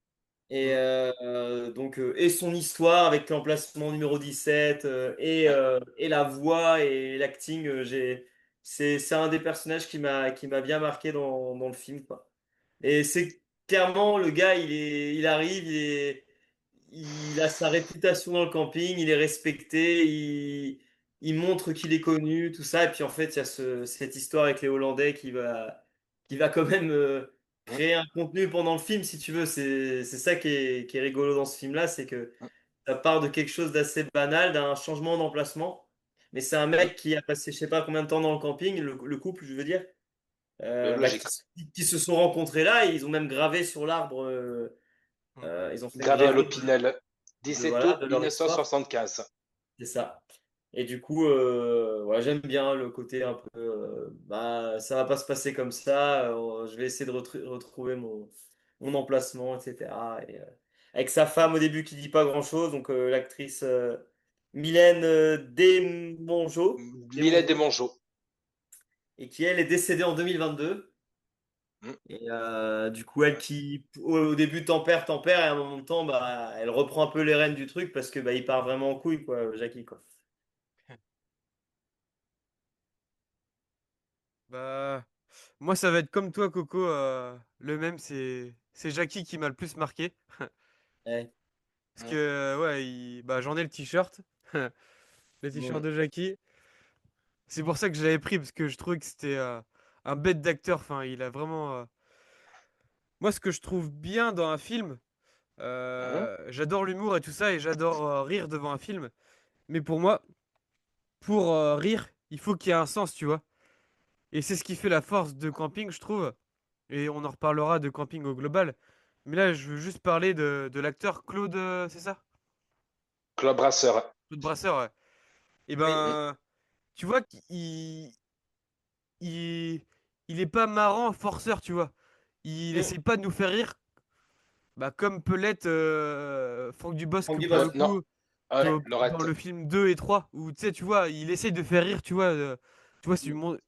Speaker 3: Et et son histoire avec l'emplacement numéro 17
Speaker 1: Ouais.
Speaker 3: et la voix et l'acting, c'est un des personnages qui m'a bien marqué dans le film, quoi. Et c'est clairement le gars, il arrive, il a sa réputation dans le camping, il est respecté, il montre qu'il est connu, tout ça. Et puis en fait, il y a cette histoire avec les Hollandais qui va quand même
Speaker 1: Mhm.
Speaker 3: créer un contenu pendant le film, si tu veux. C'est ça qui est rigolo dans ce film-là, c'est que ça part de quelque chose d'assez banal, d'un changement d'emplacement. Mais c'est un
Speaker 1: Mhm.
Speaker 3: mec qui a passé je sais pas combien de temps dans le camping, le couple, je veux dire,
Speaker 1: Logique.
Speaker 3: qui se sont rencontrés là, et ils ont même gravé sur l'arbre, ils ont fait une
Speaker 1: Gravé à
Speaker 3: gravure
Speaker 1: l'Opinel, 17
Speaker 3: voilà,
Speaker 1: août
Speaker 3: de leur histoire.
Speaker 1: 1975.
Speaker 3: C'est ça. Et du coup, ouais, j'aime bien le côté un peu, bah, ça va pas se passer comme ça, je vais essayer de retrouver mon emplacement, etc. Et, avec sa femme au début qui dit pas grand-chose, donc l'actrice Mylène
Speaker 1: Millet des
Speaker 3: Desmongeaux,
Speaker 1: Mongeaux.
Speaker 3: et qui elle est décédée en 2022.
Speaker 1: Mhm.
Speaker 3: Et du coup, elle qui au début tempère, et à un moment de temps, bah, elle reprend un peu les rênes du truc parce que bah, il part vraiment en couille, quoi, Jackie, quoi.
Speaker 2: Bah, moi, ça va être comme toi, Coco. Le même, c'est Jackie qui m'a le plus marqué.
Speaker 3: Ouais.
Speaker 2: Parce que, ouais, bah, j'en ai le t-shirt. Le t-shirt
Speaker 3: Mm.
Speaker 2: de Jackie. C'est pour ça que je l'avais pris, parce que je trouvais que c'était un bête d'acteur. Enfin, il a vraiment. Moi, ce que je trouve bien dans un film,
Speaker 1: Mhm.
Speaker 2: j'adore l'humour et tout ça, et j'adore rire devant un film. Mais pour moi, pour rire, il faut qu'il y ait un sens, tu vois. Et c'est ce qui fait la force de Camping, je trouve. Et on en reparlera de Camping au global. Mais là, je veux juste parler de l'acteur Claude, c'est ça?
Speaker 1: Club Brasseur.
Speaker 2: Claude Brasseur, ouais. Et
Speaker 3: Oui.
Speaker 1: Mhm.
Speaker 2: ben, tu vois il, il est pas marrant, forceur, tu vois. Il
Speaker 3: Mm.
Speaker 2: essaye pas de nous faire rire, bah, comme peut l'être Franck
Speaker 3: Franck
Speaker 2: Dubosc pour le
Speaker 3: Dubosc.
Speaker 1: Non,
Speaker 2: coup,
Speaker 1: ouais,
Speaker 2: dans
Speaker 1: Lorette.
Speaker 2: le film 2 et 3 où tu sais, tu vois, il essaye de faire rire, tu vois,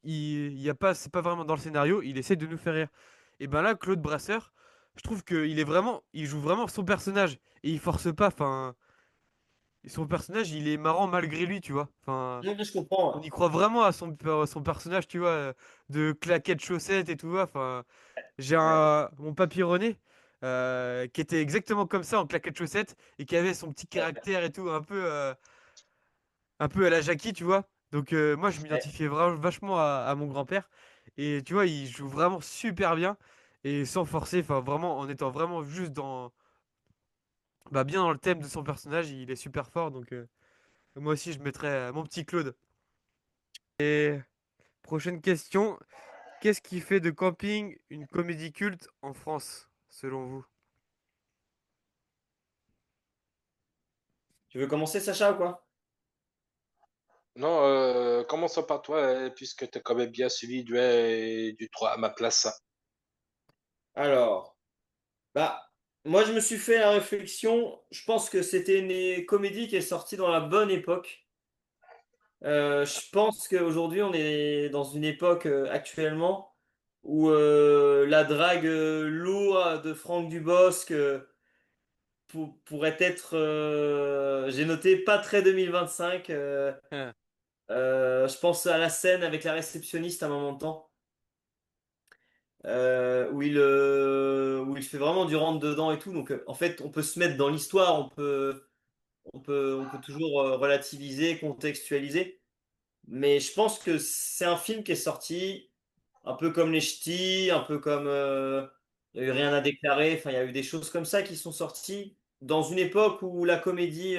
Speaker 2: il y a pas, c'est pas vraiment dans le scénario, il essaye de nous faire rire. Et ben là, Claude Brasseur, je trouve il joue vraiment son personnage et il force pas, enfin, son personnage, il est marrant malgré lui, tu vois. Enfin,
Speaker 3: Je comprends.
Speaker 2: on
Speaker 3: Ouais.
Speaker 2: y croit vraiment à son personnage, tu vois, de claquettes chaussettes et tout, ouais, enfin. J'ai
Speaker 3: Ouais.
Speaker 2: mon papy René qui était exactement comme ça en claquettes chaussettes et qui avait son petit caractère et tout, un peu à la Jackie, tu vois. Donc moi, je
Speaker 3: Ouais.
Speaker 2: m'identifiais vraiment vachement à mon grand-père. Et tu vois, il joue vraiment super bien et sans forcer, enfin vraiment en étant vraiment juste bah, bien dans le thème de son personnage, il est super fort. Donc moi aussi, je mettrais mon petit Claude. Et prochaine question, qu'est-ce qui fait de Camping une comédie culte en France, selon vous?
Speaker 3: Tu veux commencer, Sacha, ou quoi?
Speaker 1: Non, commençons par toi, puisque tu as quand même bien suivi du 3 à ma place.
Speaker 3: Alors, bah. moi, je me suis fait la réflexion. Je pense que c'était une comédie qui est sortie dans la bonne époque. Je pense qu'aujourd'hui, on est dans une époque actuellement où la drague lourde de Franck Dubosc pourrait être, j'ai noté, pas très 2025.
Speaker 2: Ah,
Speaker 3: Je pense à la scène avec la réceptionniste à un moment de temps, où il fait vraiment du rentre dedans et tout. Donc, en fait, on peut se mettre dans l'histoire, on peut toujours relativiser, contextualiser. Mais je pense que c'est un film qui est sorti un peu comme Les Ch'tis, un peu comme il n'y a eu rien à déclarer. Enfin, il y a eu des choses comme ça qui sont sorties dans une époque où la comédie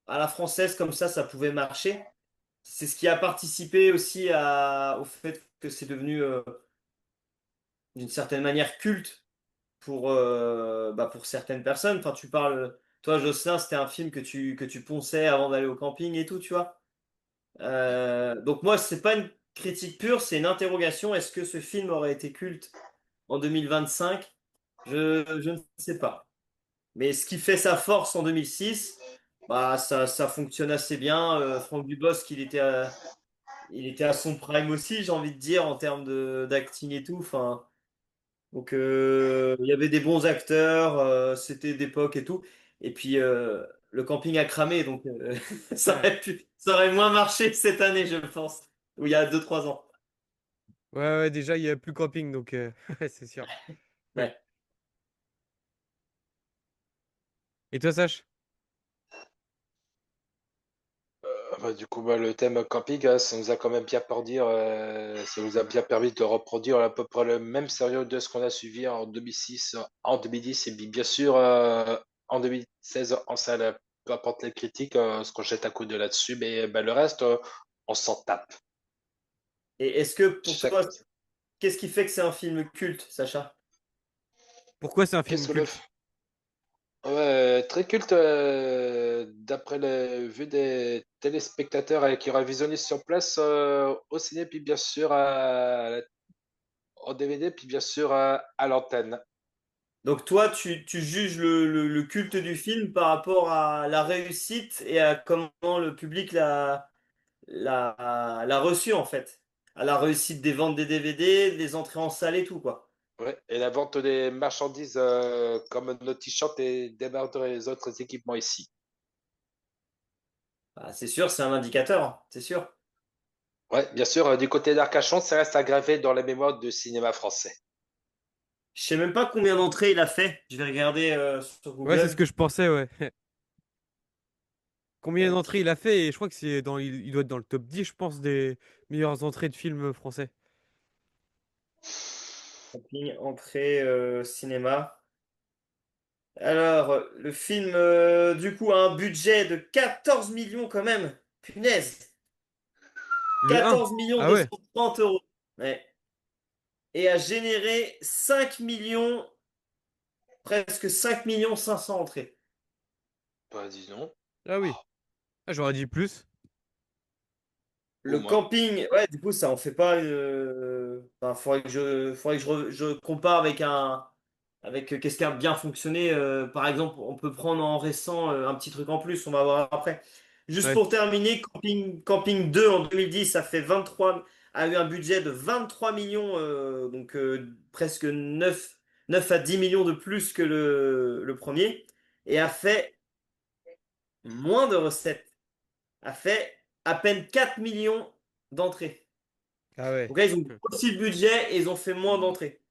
Speaker 3: à la française comme ça pouvait marcher. C'est ce qui a participé aussi au fait que c'est devenu d'une certaine manière culte pour certaines personnes. Enfin, tu parles, toi, Jocelyn, c'était un film que tu ponçais avant d'aller au camping et tout, tu vois. Donc moi, c'est pas une critique pure, c'est une interrogation. Est-ce que ce film aurait été culte en 2025? Je ne sais pas. Mais ce qui fait sa force en 2006, bah ça fonctionne assez bien. Franck Dubosc, il était à son prime aussi, j'ai envie de dire, en termes de d'acting et tout. Enfin, donc il y avait des bons acteurs, c'était d'époque et tout. Et puis le camping a cramé, donc
Speaker 2: ah.
Speaker 3: ça aurait moins marché cette année, je pense, ou il y a 2 3 ans.
Speaker 2: Ouais, ouais, déjà, il n'y a plus camping, donc ouais, c'est sûr.
Speaker 3: Ouais.
Speaker 2: Et toi, Sach?
Speaker 1: Du coup, le thème camping, ça nous a quand même bien permis, ça nous a bien permis de reproduire à peu près le même sérieux de ce qu'on a suivi en 2006, en 2010 et puis bien sûr en 2016 en salle. Peu importe les critiques, ce qu'on jette un coup de là-dessus, mais le reste, on s'en tape.
Speaker 3: Et est-ce que pour
Speaker 1: Chaque...
Speaker 3: toi, qu'est-ce qui fait que c'est un film culte, Sacha?
Speaker 2: Pourquoi c'est un film
Speaker 1: Qu'est-ce que le...
Speaker 2: culte?
Speaker 1: Ouais, très culte d'après le vu des téléspectateurs qui auraient visionné sur place au ciné, puis bien sûr en DVD, puis bien sûr à l'antenne.
Speaker 3: Donc toi, tu juges le culte du film par rapport à la réussite et à comment le public l'a reçu en fait. À la réussite des ventes des DVD, des entrées en salle et tout, quoi.
Speaker 1: Ouais. Et la vente des marchandises comme nos t-shirts et des autres équipements ici.
Speaker 3: Bah, c'est sûr, c'est un indicateur, hein, c'est sûr.
Speaker 1: Ouais, bien sûr, du côté d'Arcachon, ça reste aggravé dans la mémoire du cinéma français.
Speaker 3: Je sais même pas combien d'entrées il a fait. Je vais regarder sur
Speaker 2: Ouais, c'est ce
Speaker 3: Google.
Speaker 2: que je pensais, ouais. Combien d'entrées
Speaker 3: Tac.
Speaker 2: il a fait? Et je crois que il doit être dans le top 10, je pense, des meilleures entrées de films français.
Speaker 3: Camping, entrée, cinéma. Alors, le film, du coup, a un budget de 14 millions quand même. Punaise.
Speaker 2: Le 1.
Speaker 3: 14 millions
Speaker 2: Ah ouais.
Speaker 3: 230 euros. Ouais. Et a généré 5 millions, presque 5 millions 500 entrées.
Speaker 1: Bah, disons,
Speaker 2: Ah oui. Ah, j'aurais dit plus.
Speaker 1: ou
Speaker 3: Le
Speaker 1: moins.
Speaker 3: camping, ouais, du coup, ça en fait pas. Enfin, faudrait que je compare avec qu'est-ce qui a bien fonctionné. Par exemple, on peut prendre en récent un petit truc en plus, on va voir après. Juste
Speaker 2: Ouais.
Speaker 3: pour terminer, Camping 2 en 2010, ça fait 23, a eu un budget de 23 millions, donc presque 9 à 10 millions de plus que le premier, et a fait moins de recettes, a fait à peine 4 millions d'entrées.
Speaker 2: Ah ouais.
Speaker 3: Donc là, ils ont aussi le budget et ils ont fait moins
Speaker 1: Hmm.
Speaker 3: d'entrées.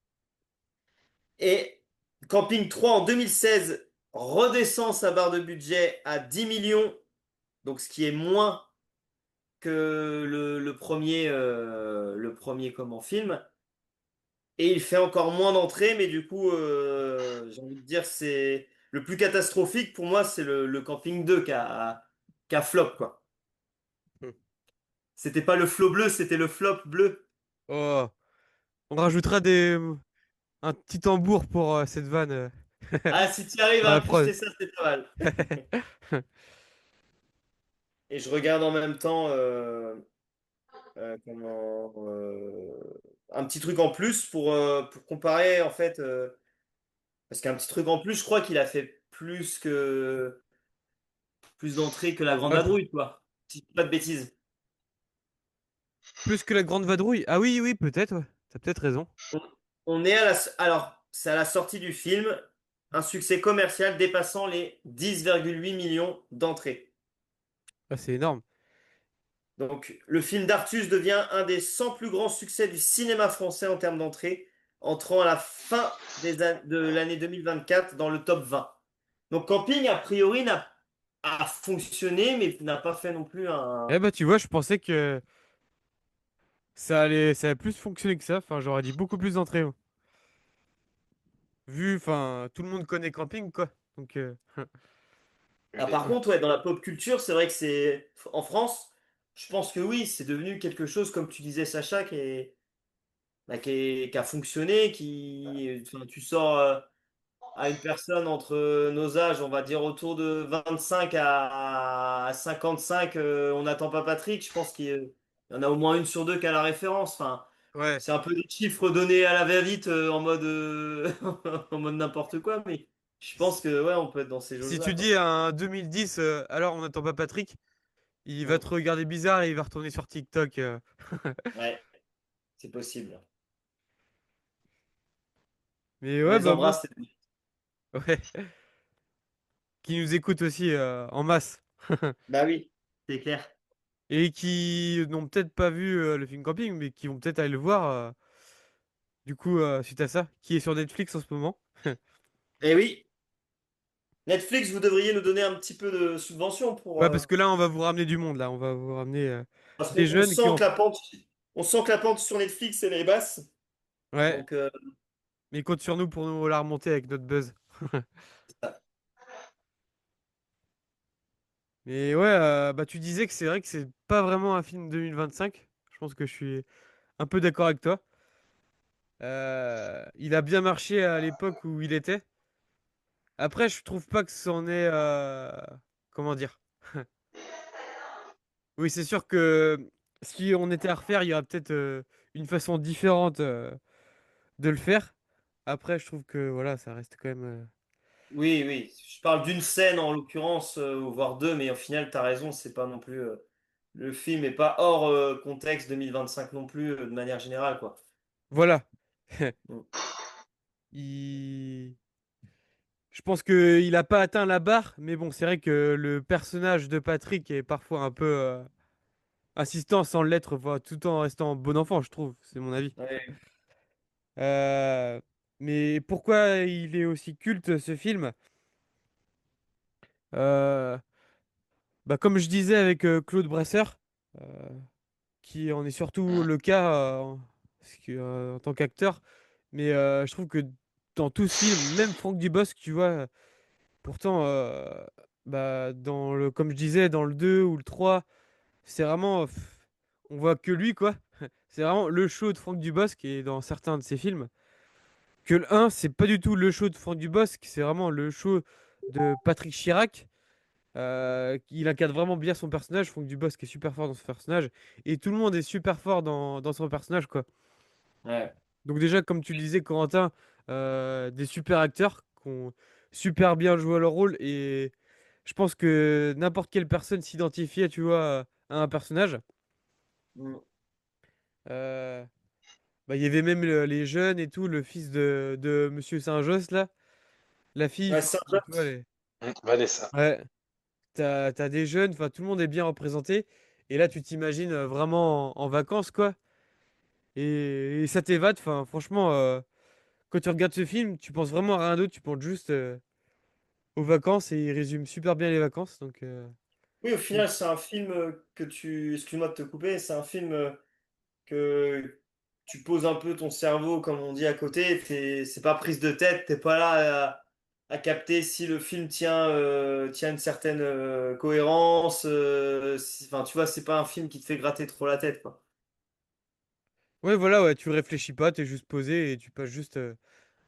Speaker 3: Et Camping 3 en 2016 redescend sa barre de budget à 10 millions, donc ce qui est moins que le premier comment film. Et il fait encore moins d'entrées, mais du coup, j'ai envie de dire, c'est le plus catastrophique pour moi, c'est le Camping 2 qui a flop, quoi. C'était pas le flop bleu, c'était le flop bleu.
Speaker 2: Oh. On rajoutera un petit tambour pour cette vanne
Speaker 3: Ah, si tu arrives
Speaker 2: dans
Speaker 3: à
Speaker 2: la prod.
Speaker 3: incruster ça, c'est pas mal. Et je regarde en même temps un petit truc en plus pour comparer en fait. Parce qu'un petit truc en plus, je crois qu'il a fait plus d'entrées que la Grande
Speaker 2: Ouais,
Speaker 3: Vadrouille, quoi. Si je dis pas de bêtises.
Speaker 2: plus que la Grande Vadrouille. Ah oui, oui, peut-être, ouais. T'as peut-être raison.
Speaker 3: On, on est alors, c'est à la sortie du film, un succès commercial dépassant les 10,8 millions d'entrées.
Speaker 2: Ah, c'est énorme.
Speaker 3: Donc, le film d'Artus devient un des 100 plus grands succès du cinéma français en termes d'entrées, entrant à la fin de l'année 2024 dans le top 20. Donc, Camping, a priori, a fonctionné, mais n'a pas fait non plus
Speaker 2: Eh
Speaker 3: un.
Speaker 2: bah, tu vois, je pensais que ça allait plus fonctionner que ça. Enfin, j'aurais dit beaucoup plus d'entrées, moi. Vu, enfin, tout le monde connaît Camping, quoi. Donc,
Speaker 3: Ah, par contre, ouais, dans la pop culture, c'est vrai que c'est. En France, je pense que oui, c'est devenu quelque chose, comme tu disais, Sacha, qui a fonctionné, enfin, tu sors à une personne entre nos âges, on va dire autour de 25 à 55, on n'attend pas Patrick. Je pense qu'il y en a au moins une sur deux qui a la référence. Enfin,
Speaker 2: ouais.
Speaker 3: c'est un peu des chiffres donnés à la va-vite en mode, en mode n'importe quoi, mais je pense que ouais, on peut être dans ces
Speaker 2: Si
Speaker 3: jauges-là,
Speaker 2: tu dis
Speaker 3: quoi.
Speaker 2: un 2010, alors on n'attend pas Patrick, il va
Speaker 3: Mm.
Speaker 2: te regarder bizarre et il va retourner sur TikTok.
Speaker 3: Ouais, c'est possible.
Speaker 2: Mais
Speaker 3: On
Speaker 2: ouais,
Speaker 3: les
Speaker 2: bah moi,
Speaker 3: embrasse.
Speaker 2: ouais, qui nous écoutent aussi en masse.
Speaker 3: Bah oui, c'est clair.
Speaker 2: Et qui n'ont peut-être pas vu le film Camping, mais qui vont peut-être aller le voir, du coup, suite à ça, qui est sur Netflix en ce moment.
Speaker 3: Et oui, Netflix, vous devriez nous donner un petit peu de subvention pour.
Speaker 2: Ouais, parce que là, on va vous ramener du monde, là. On va vous ramener
Speaker 3: Parce
Speaker 2: des
Speaker 3: qu'on
Speaker 2: jeunes qui
Speaker 3: sent
Speaker 2: ont...
Speaker 3: que la pente sur Netflix, elle est basse.
Speaker 2: Ouais,
Speaker 3: Donc,
Speaker 2: mais compte sur nous pour nous la remonter avec notre buzz. Mais ouais, bah tu disais que c'est vrai que c'est pas vraiment un film 2025. Je pense que je suis un peu d'accord avec toi. Il a bien marché à l'époque où il était. Après, je trouve pas que c'en est... comment dire? Oui, c'est sûr que si on était à refaire, il y aurait peut-être une façon différente de le faire. Après, je trouve que voilà, ça reste quand même...
Speaker 3: oui, oui. Je parle d'une scène en l'occurrence, voire deux, mais au final, tu as raison, c'est pas non plus. Le film est pas hors contexte 2025 non plus, de manière générale, quoi.
Speaker 2: Voilà.
Speaker 3: Mm.
Speaker 2: Il... Je pense qu'il a pas atteint la barre, mais bon, c'est vrai que le personnage de Patrick est parfois un peu insistant sans l'être, voilà, tout en restant bon enfant, je trouve. C'est mon avis.
Speaker 3: Ouais.
Speaker 2: Euh, Mais pourquoi il est aussi culte, ce film? Euh, Bah, comme je disais avec Claude Brasseur, euh, qui en est surtout le cas en tant qu'acteur, mais je trouve que dans tout ce film, même Franck Dubosc, tu vois, pourtant, bah, comme je disais, dans le 2 ou le 3, c'est vraiment, on voit que lui, quoi. C'est vraiment le show de Franck Dubosc et dans certains de ses films. Que le un, c'est pas du tout le show de Franck Dubosc, c'est vraiment le show de Patrick Chirac. Il incarne vraiment bien son personnage. Franck Dubosc est super fort dans son personnage. Et tout le monde est super fort dans son personnage, quoi.
Speaker 3: Ouais.
Speaker 2: Donc déjà, comme tu le disais, Corentin, des super acteurs qui ont super bien joué leur rôle. Et je pense que n'importe quelle personne s'identifiait, tu vois, à un personnage.
Speaker 3: Mm.
Speaker 2: Euh, Bah, il y avait même les jeunes et tout, le fils de Monsieur Saint-Josse, là. La fille,
Speaker 3: Ouais,
Speaker 2: enfin,
Speaker 3: ça,
Speaker 2: tu vois,
Speaker 1: Vanessa.
Speaker 2: ouais, t'as des jeunes, enfin, tout le monde est bien représenté. Et là, tu t'imagines vraiment en vacances, quoi. Et ça t'évade, enfin, franchement, quand tu regardes ce film, tu penses vraiment à rien d'autre, tu penses juste aux vacances et il résume super bien les vacances. Donc,
Speaker 3: oui, au
Speaker 2: mm.
Speaker 3: final, c'est un film excuse-moi de te couper, c'est un film que tu poses un peu ton cerveau, comme on dit à côté. C'est pas prise de tête, t'es pas là à capter si le film tient une certaine cohérence. Enfin, tu vois, c'est pas un film qui te fait gratter trop la tête, quoi.
Speaker 2: Ouais, voilà, ouais, tu réfléchis pas, t'es juste posé et tu passes juste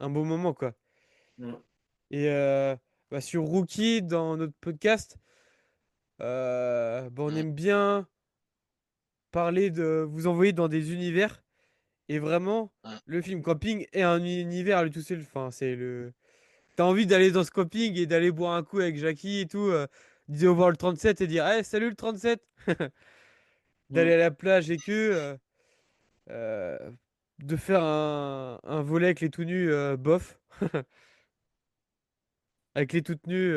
Speaker 2: un bon moment, quoi.
Speaker 3: Mm.
Speaker 2: Et bah, sur Rookie, dans notre podcast, bah, on aime bien parler de vous envoyer dans des univers. Et vraiment, le film Camping est un univers à lui tout seul. Enfin, c'est le. t'as envie d'aller dans ce camping et d'aller boire un coup avec Jackie et tout, dire au revoir le 37 et dire, hey, salut le 37! D'aller
Speaker 3: Mm.
Speaker 2: à la plage et que, euh, de faire un volet avec les tout nus, bof. Avec les toutes nues,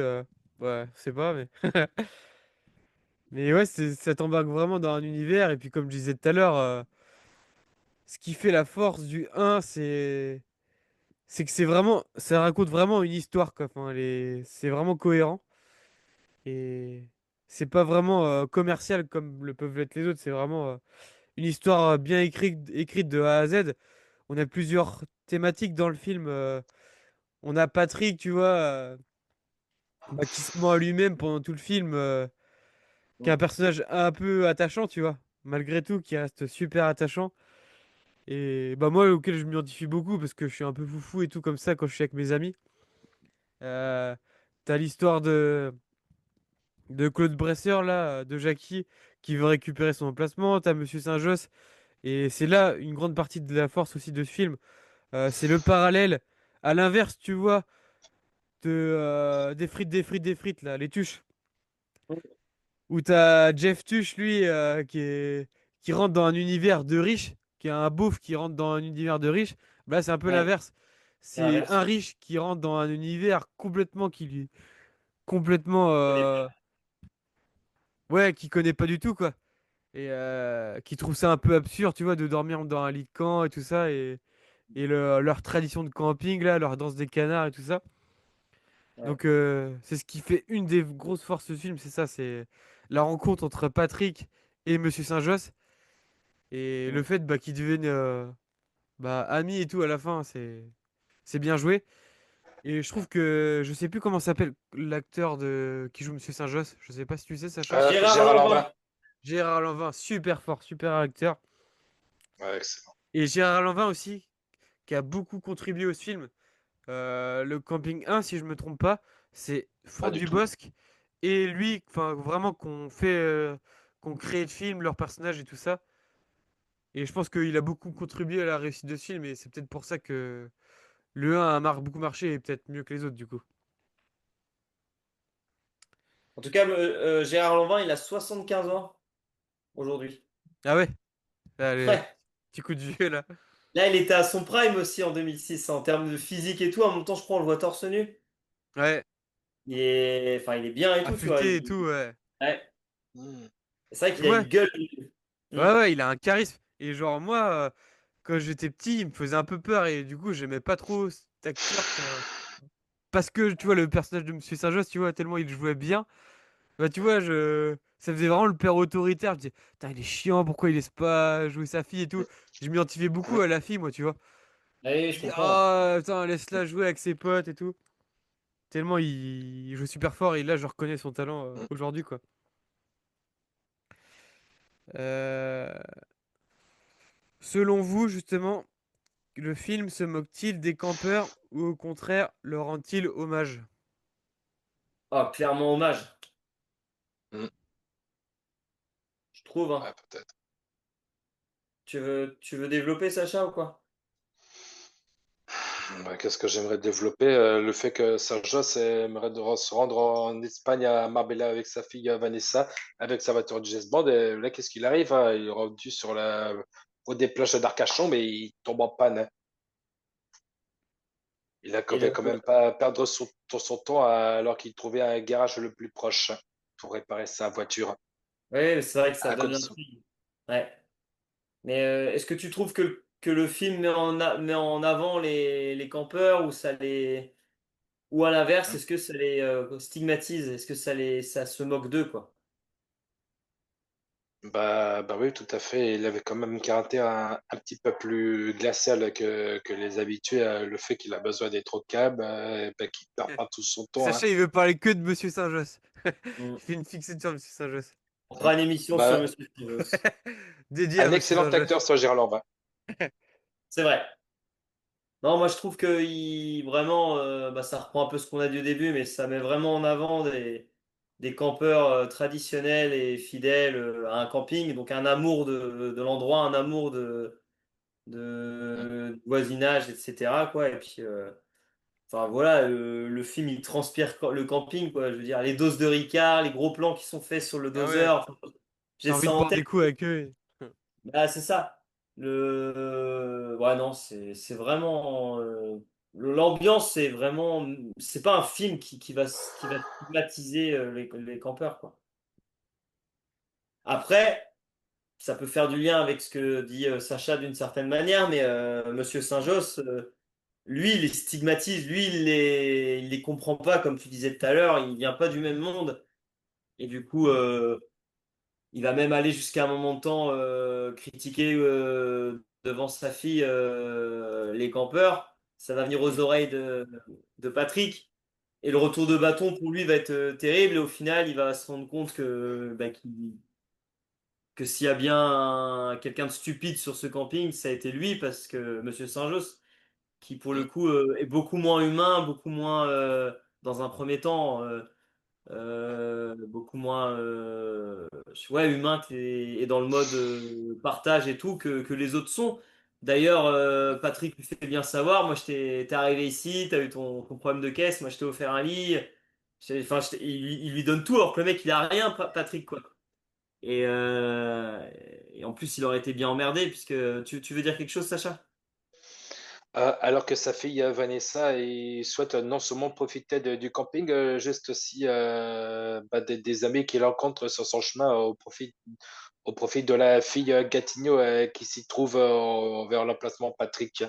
Speaker 2: ouais, je sais pas, mais. Mais ouais, ça t'embarque vraiment dans un univers. Et puis, comme je disais tout à l'heure, ce qui fait la force du 1, c'est que c'est vraiment. Ça raconte vraiment une histoire, quoi. Enfin, c'est vraiment cohérent. Et c'est pas vraiment commercial comme le peuvent l'être les autres. C'est vraiment une histoire bien écrite de A à Z. On a plusieurs thématiques dans le film. On a Patrick, tu vois, bah, qui se ment à lui-même pendant tout le film. Qui est un
Speaker 3: Mm.
Speaker 2: personnage un peu attachant, tu vois, malgré tout, qui reste super attachant. Et bah moi, auquel je m'identifie beaucoup, parce que je suis un peu foufou et tout comme ça quand je suis avec mes amis. Euh, T'as l'histoire de Claude Brasseur, là, de Jackie, qui veut récupérer son emplacement. T'as Monsieur Saint-Josse. Et c'est là une grande partie de la force aussi de ce film. C'est le parallèle. À l'inverse, tu vois, des frites, là, les tuches. Où t'as Jeff Tuch, lui, qui rentre dans un univers de riches, qui est un beauf qui rentre dans un univers de riches. Bah, là, c'est un peu
Speaker 3: Ouais,
Speaker 2: l'inverse.
Speaker 3: c'est
Speaker 2: C'est un
Speaker 3: l'inverse.
Speaker 2: riche qui rentre dans un univers complètement,
Speaker 3: Je connais
Speaker 2: ouais, qui connaît pas du tout, quoi. Et qui trouve ça un peu absurde, tu vois, de dormir dans un lit de camp et tout ça. Et leur tradition de camping, là, leur danse des canards et tout ça.
Speaker 3: pas.
Speaker 2: Donc, c'est ce qui fait une des grosses forces du film, c'est ça, c'est la rencontre entre Patrick et Monsieur Saint-Josse. Et
Speaker 3: Ouais.
Speaker 2: le fait bah, qu'ils deviennent bah, amis et tout à la fin, c'est bien joué. Et je trouve que je sais plus comment s'appelle l'acteur qui joue Monsieur Saint-Josse. Je sais pas si tu sais, Sacha.
Speaker 3: Gérard
Speaker 1: Gérard
Speaker 3: Lanvin.
Speaker 1: Lanvin.
Speaker 2: Gérard Lanvin, super fort, super acteur.
Speaker 1: Ouais, excellent.
Speaker 2: Et Gérard Lanvin aussi, qui a beaucoup contribué au film. Le Camping 1, si je me trompe pas, c'est
Speaker 1: Pas
Speaker 2: Franck
Speaker 1: du tout.
Speaker 2: Dubosc et lui, enfin vraiment qu'on crée le film, leurs personnages et tout ça. Et je pense qu'il a beaucoup contribué à la réussite de ce film et c'est peut-être pour ça que le 1 beaucoup marché et peut-être mieux que les autres du coup.
Speaker 3: En tout cas, Gérard Lanvin, il a 75 ans aujourd'hui.
Speaker 2: Ah ouais, allez,
Speaker 3: Ouais.
Speaker 2: petit coup de vieux là.
Speaker 3: Là, il était à son prime aussi en 2006 en termes de physique et tout. En même temps, je crois, on le voit torse nu.
Speaker 2: Ouais,
Speaker 3: Enfin, il est bien et tout, tu vois.
Speaker 2: affûté et tout, ouais.
Speaker 3: Ouais.
Speaker 1: Hmm.
Speaker 3: C'est vrai
Speaker 2: Et
Speaker 3: qu'il a
Speaker 2: ouais,
Speaker 3: une gueule.
Speaker 2: ouais,
Speaker 3: Hmm.
Speaker 2: ouais, il a un charisme. Et genre moi, quand j'étais petit, il me faisait un peu peur et du coup, j'aimais pas trop cet acteur parce que tu vois le personnage de Monsieur Saint-Josse, tu vois, tellement il jouait bien. Bah, tu vois, ça faisait vraiment le père autoritaire. Je disais, putain, il est chiant, pourquoi il laisse pas jouer sa fille et tout. Je m'identifiais beaucoup à la fille, moi, tu vois.
Speaker 3: Allez,
Speaker 2: Je
Speaker 3: je
Speaker 2: dis,
Speaker 3: comprends.
Speaker 2: oh, putain, laisse-la jouer avec ses potes et tout. Tellement il joue super fort et là, je reconnais son talent aujourd'hui, quoi. Euh, Selon vous, justement, le film se moque-t-il des campeurs ou au contraire leur rend-il hommage?
Speaker 3: Ah, clairement hommage,
Speaker 1: Hmm.
Speaker 3: je trouve, hein.
Speaker 1: Ouais, peut-être.
Speaker 3: Tu veux développer, Sacha, ou quoi?
Speaker 1: Ouais, qu'est-ce que j'aimerais développer? Le fait que Sergio aimerait se rendre en Espagne à Marbella avec sa fille Vanessa, avec sa voiture de James Bond. Et là, qu'est-ce qu'il arrive, hein? Il est rendu au des plages d'Arcachon, mais il tombe en panne, hein. Il a
Speaker 3: Et
Speaker 1: quand même pas perdre son temps alors qu'il trouvait un garage le plus proche pour réparer sa voiture.
Speaker 3: ouais, c'est vrai que ça
Speaker 1: À
Speaker 3: donne
Speaker 1: cause de son-
Speaker 3: l'intrigue. Ouais. Mais est-ce que tu trouves que le film met en avant les campeurs ou ça les ou à l'inverse, est-ce que ça les stigmatise? Est-ce que ça se moque d'eux, quoi?
Speaker 1: Bah oui, tout à fait. Il avait quand même un caractère un petit peu plus glacial que les habitués. Le fait qu'il a besoin d'être au calme, bah, qu'il perd pas tout son temps, hein.
Speaker 2: Sacha, il veut parler que de Monsieur Saint-Josse.
Speaker 3: Mm.
Speaker 2: Il fait une fixette sur Monsieur Saint-Josse.
Speaker 3: On
Speaker 1: Mm.
Speaker 3: fera une émission sur
Speaker 1: Bah,
Speaker 3: Monsieur Sturges.
Speaker 2: Dédié à
Speaker 1: un
Speaker 2: Monsieur
Speaker 1: excellent
Speaker 2: Saint-Josse.
Speaker 1: acteur, soit Gérard Lanvin.
Speaker 3: C'est vrai. Non, moi je trouve que vraiment, bah, ça reprend un peu ce qu'on a dit au début, mais ça met vraiment en avant des campeurs traditionnels et fidèles à un camping, donc un amour de l'endroit, un amour
Speaker 1: Mm.
Speaker 3: du voisinage, etc., quoi. Et puis, Enfin voilà, le film il transpire le camping, quoi. Je veux dire, les doses de Ricard, les gros plans qui sont faits sur le
Speaker 2: Ah ouais,
Speaker 3: doseur. Enfin, j'ai
Speaker 2: t'as envie
Speaker 3: ça
Speaker 2: de
Speaker 3: en
Speaker 2: boire
Speaker 3: tête.
Speaker 2: des coups avec eux.
Speaker 3: Ah, c'est ça. Ouais, non, c'est vraiment. L'ambiance, c'est vraiment. C'est pas un film qui va stigmatiser les campeurs, quoi. Après, ça peut faire du lien avec ce que dit Sacha d'une certaine manière, mais Monsieur Saint-Josse, lui, il les stigmatise. Lui, il les comprend pas, comme tu disais tout à l'heure. Il vient pas du même monde. Et du coup, il va même aller jusqu'à un moment de temps critiquer devant sa fille les campeurs. Ça va venir aux oreilles de Patrick. Et le retour de bâton pour lui va être terrible. Et au final, il va se rendre compte que s'il y a bien quelqu'un de stupide sur ce camping, ça a été lui, parce que Monsieur Saint-Josse, qui pour le coup est beaucoup moins humain, beaucoup moins dans un premier temps. Beaucoup moins ouais, humain et dans le mode partage et tout que les autres sont. D'ailleurs, Patrick lui fait bien savoir, moi t'es arrivé ici, t'as eu ton problème de caisse, moi je t'ai offert un lit. Enfin, il lui donne tout alors que le mec il a rien, Patrick, quoi. Et en plus il aurait été bien emmerdé puisque tu veux dire quelque chose, Sacha?
Speaker 1: Alors que sa fille Vanessa souhaite non seulement profiter du camping, juste aussi des amis qu'il rencontre sur son chemin au profit de la fille Gatineau qui s'y trouve vers l'emplacement Patrick.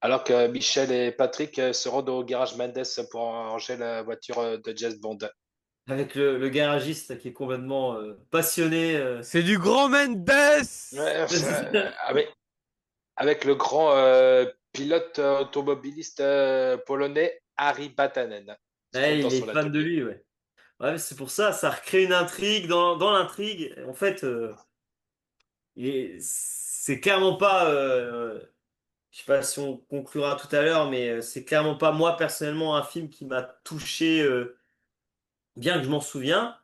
Speaker 1: Alors que Michel et Patrick se rendent au garage Mendes pour ranger la voiture de Jess Bond.
Speaker 3: Avec le garagiste qui est complètement passionné.
Speaker 2: C'est du grand Mendes!
Speaker 1: Ouais, enfin, avec le grand pilote automobiliste polonais Harry Batanen,
Speaker 3: Ouais,
Speaker 1: dans
Speaker 3: il est
Speaker 1: son
Speaker 3: fan de
Speaker 1: atelier.
Speaker 3: lui, ouais. Ouais, c'est pour ça, ça recrée une intrigue dans l'intrigue. En fait, c'est clairement pas, je sais pas si on conclura tout à l'heure, mais c'est clairement pas moi personnellement un film qui m'a touché, bien que je m'en souviens,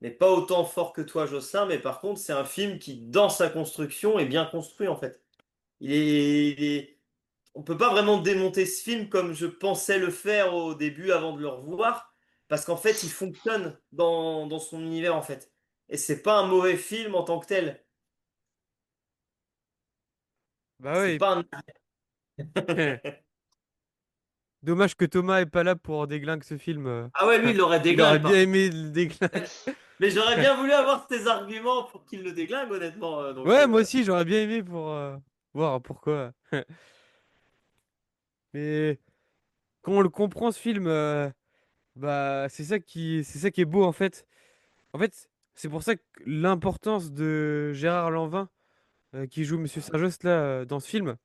Speaker 3: mais pas autant fort que toi, Jocelyn. Mais par contre, c'est un film qui, dans sa construction, est bien construit en fait. On peut pas vraiment démonter ce film comme je pensais le faire au début avant de le revoir, parce qu'en fait, il fonctionne dans son univers en fait. Et c'est pas un mauvais film en tant que tel.
Speaker 2: Bah
Speaker 3: C'est
Speaker 2: oui.
Speaker 3: pas un...
Speaker 2: Dommage que Thomas est pas là pour déglinguer ce film.
Speaker 3: Ah ouais, lui, il l'aurait
Speaker 2: Il aurait
Speaker 3: déglingue
Speaker 2: bien
Speaker 3: par contre.
Speaker 2: aimé le déglingue.
Speaker 3: Mais j'aurais bien voulu avoir tes arguments pour qu'il le déglingue, honnêtement.
Speaker 2: Ouais, moi aussi, j'aurais bien aimé pour voir pourquoi. Mais quand on le comprend, ce film, bah, c'est ça qui est beau en fait. En fait, c'est pour ça que l'importance de Gérard Lanvin, qui joue Monsieur Saint-Just là, dans ce film.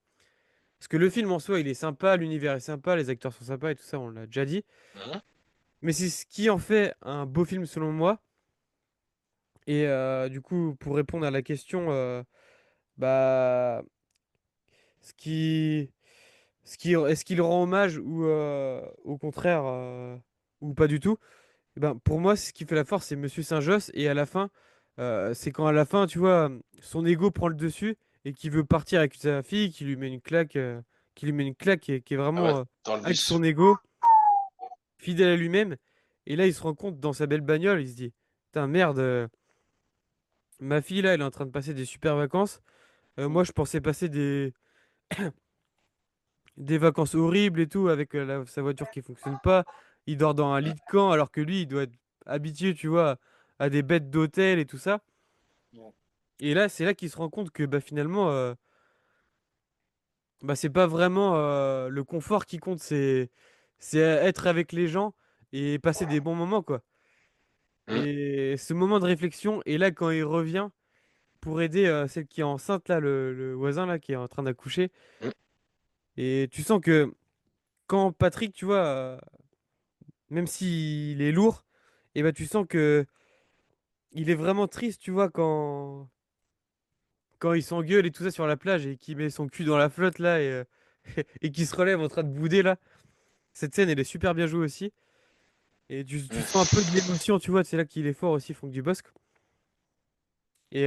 Speaker 2: Parce que le film en soi, il est sympa, l'univers est sympa, les acteurs sont sympas et tout ça, on l'a déjà dit.
Speaker 1: Mhm.
Speaker 2: Mais c'est ce qui en fait un beau film selon moi. Et du coup, pour répondre à la question, bah, ce qui, est-ce qu'il rend hommage ou au contraire, ou pas du tout? Eh ben, pour moi, ce qui fait la force, c'est Monsieur Saint-Josse. Et à la fin, c'est quand à la fin, tu vois, son ego prend le dessus et qu'il veut partir avec sa fille, qui lui met une claque, qui est
Speaker 1: Ah ouais,
Speaker 2: vraiment
Speaker 1: dans le
Speaker 2: avec son
Speaker 1: bus.
Speaker 2: ego, fidèle à lui-même. Et là, il se rend compte dans sa belle bagnole, il se dit, putain, merde, ma fille là, elle est en train de passer des super vacances. Moi, je pensais passer des vacances horribles et tout avec sa voiture qui fonctionne pas. Il dort dans un lit de camp alors que lui, il doit être habitué, tu vois, à des bêtes d'hôtel et tout ça. Et là, c'est là qu'il se rend compte que bah, finalement, bah, c'est pas vraiment le confort qui compte, c'est être avec les gens et passer des bons moments, quoi.
Speaker 1: Mhm.
Speaker 2: Et ce moment de réflexion, et là, quand il revient pour aider celle qui est enceinte, là, le voisin, là, qui est en train d'accoucher,
Speaker 1: Mhm.
Speaker 2: et tu sens que quand Patrick, tu vois, même s'il est lourd, et bah, tu sens que il est vraiment triste, tu vois, quand il s'engueule et tout ça sur la plage et qu'il met son cul dans la flotte, là, et, et qu'il se relève en train de bouder, là. Cette scène, elle est super bien jouée aussi. Et tu sens un peu de l'émotion, tu vois, c'est là qu'il est fort aussi, Franck Dubosc. Et,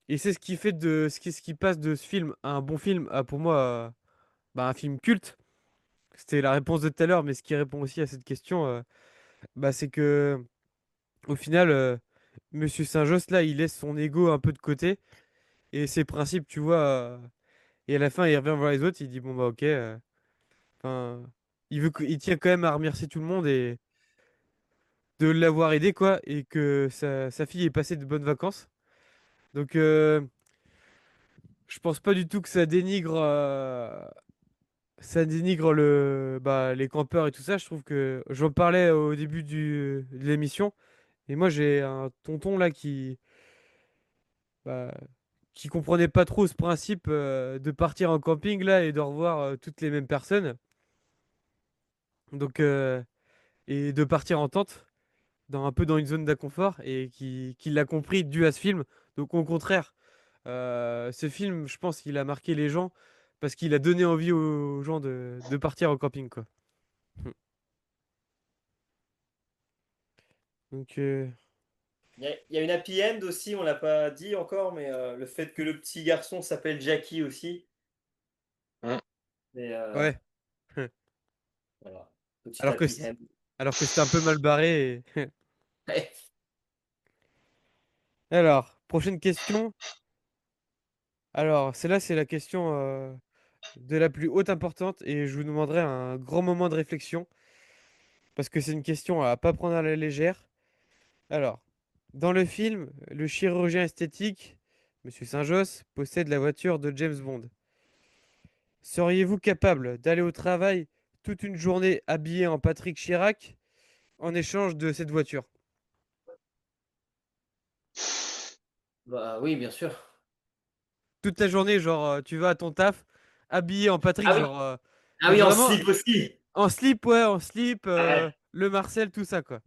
Speaker 2: et c'est ce qui fait ce qui passe de ce film à un bon film, à, pour moi, bah, un film culte. C'était la réponse de tout à l'heure, mais ce qui répond aussi à cette question, bah, c'est que au final, Monsieur Saint-Josse, là, il laisse son ego un peu de côté et ses principes, tu vois. Et à la fin, il revient voir les autres, il dit, bon, bah, ok. Enfin, il tient quand même à remercier tout le monde et de l'avoir aidé, quoi, et que sa fille ait passé de bonnes vacances. Donc, je pense pas du tout que ça dénigre les campeurs et tout ça. Je trouve que j'en parlais au début de l'émission. Et moi, j'ai un tonton là bah, qui comprenait pas trop ce principe de partir en camping là et de revoir toutes les mêmes personnes. Donc, et de partir en tente, un peu dans une zone d'inconfort, et qui l'a compris dû à ce film. Donc, au contraire, ce film, je pense qu'il a marqué les gens parce qu'il a donné envie aux gens de partir en camping, quoi. Donc,
Speaker 3: Il y a une happy end aussi, on l'a pas dit encore, mais le fait que le petit garçon s'appelle Jackie aussi.
Speaker 1: Mm.
Speaker 3: Et
Speaker 2: ouais.
Speaker 3: voilà, petit
Speaker 2: Alors que,
Speaker 3: happy
Speaker 2: c-
Speaker 3: end.
Speaker 2: alors que c'était un peu mal barré.
Speaker 3: Ouais.
Speaker 2: Alors, prochaine question. Alors, celle-là, c'est la question de la plus haute importance et je vous demanderai un grand moment de réflexion parce que c'est une question à pas prendre à la légère. Alors, dans le film, le chirurgien esthétique, Monsieur Saint-Josse, possède la voiture de James Bond. Seriez-vous capable d'aller au travail toute une journée habillé en Patrick Chirac en échange de cette voiture?
Speaker 3: Bah oui, bien sûr.
Speaker 2: Toute la journée, genre, tu vas à ton taf habillé en Patrick,
Speaker 3: Ah oui,
Speaker 2: genre,
Speaker 3: ah
Speaker 2: mais
Speaker 3: oui, en
Speaker 2: vraiment
Speaker 3: slip aussi.
Speaker 2: en slip, ouais, en slip,
Speaker 3: Ouais.
Speaker 2: le Marcel, tout ça, quoi.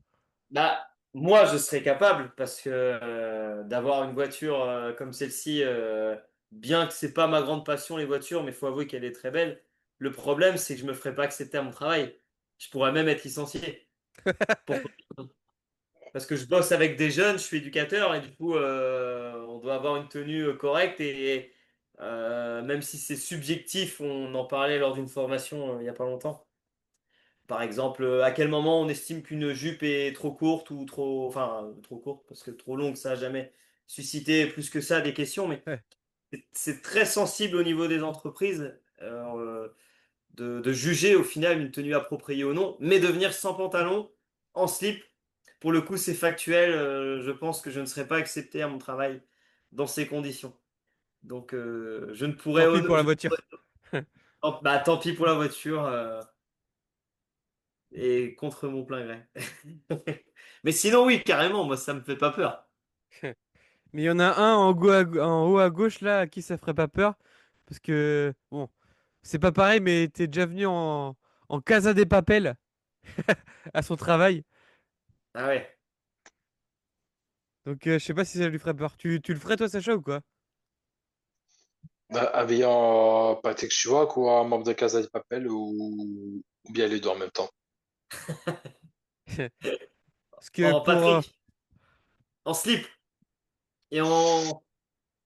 Speaker 3: Bah, moi, je serais capable parce que d'avoir une voiture comme celle-ci, bien que c'est pas ma grande passion, les voitures, mais il faut avouer qu'elle est très belle. Le problème, c'est que je me ferais pas accepter à mon travail. Je pourrais même être licencié. Pourquoi? Parce que je bosse avec des jeunes, je suis éducateur et du coup, on doit avoir une tenue correcte et même si c'est subjectif, on en parlait lors d'une formation il y a pas longtemps. Par exemple, à quel moment on estime qu'une jupe est trop courte ou trop, enfin, trop courte, parce que trop longue, ça n'a jamais suscité plus que ça des questions, mais
Speaker 2: Ouais.
Speaker 3: c'est très sensible au niveau des entreprises de juger au final une tenue appropriée ou non, mais de venir sans pantalon, en slip, pour le coup, c'est factuel. Je pense que je ne serais pas accepté à mon travail dans ces conditions. Donc, je ne pourrais,
Speaker 2: Tant pis pour la voiture.
Speaker 3: bah, tant pis pour la voiture. Et contre mon plein gré. Mais sinon, oui, carrément, moi, ça me fait pas peur.
Speaker 2: Mais il y en a un en haut à gauche là à qui ça ferait pas peur. Parce que, bon, c'est pas pareil, mais t'es déjà venu en Casa des Papel à son travail.
Speaker 3: Ah ouais.
Speaker 2: Donc, je sais pas si ça lui ferait peur. Tu le ferais toi, Sacha, ou quoi?
Speaker 1: Bah, habillé en Patrick Chirac ou un membre de Casa de Papel ou bien les deux en même temps.
Speaker 2: Parce que
Speaker 3: En
Speaker 2: pour.
Speaker 3: Patrick, en slip et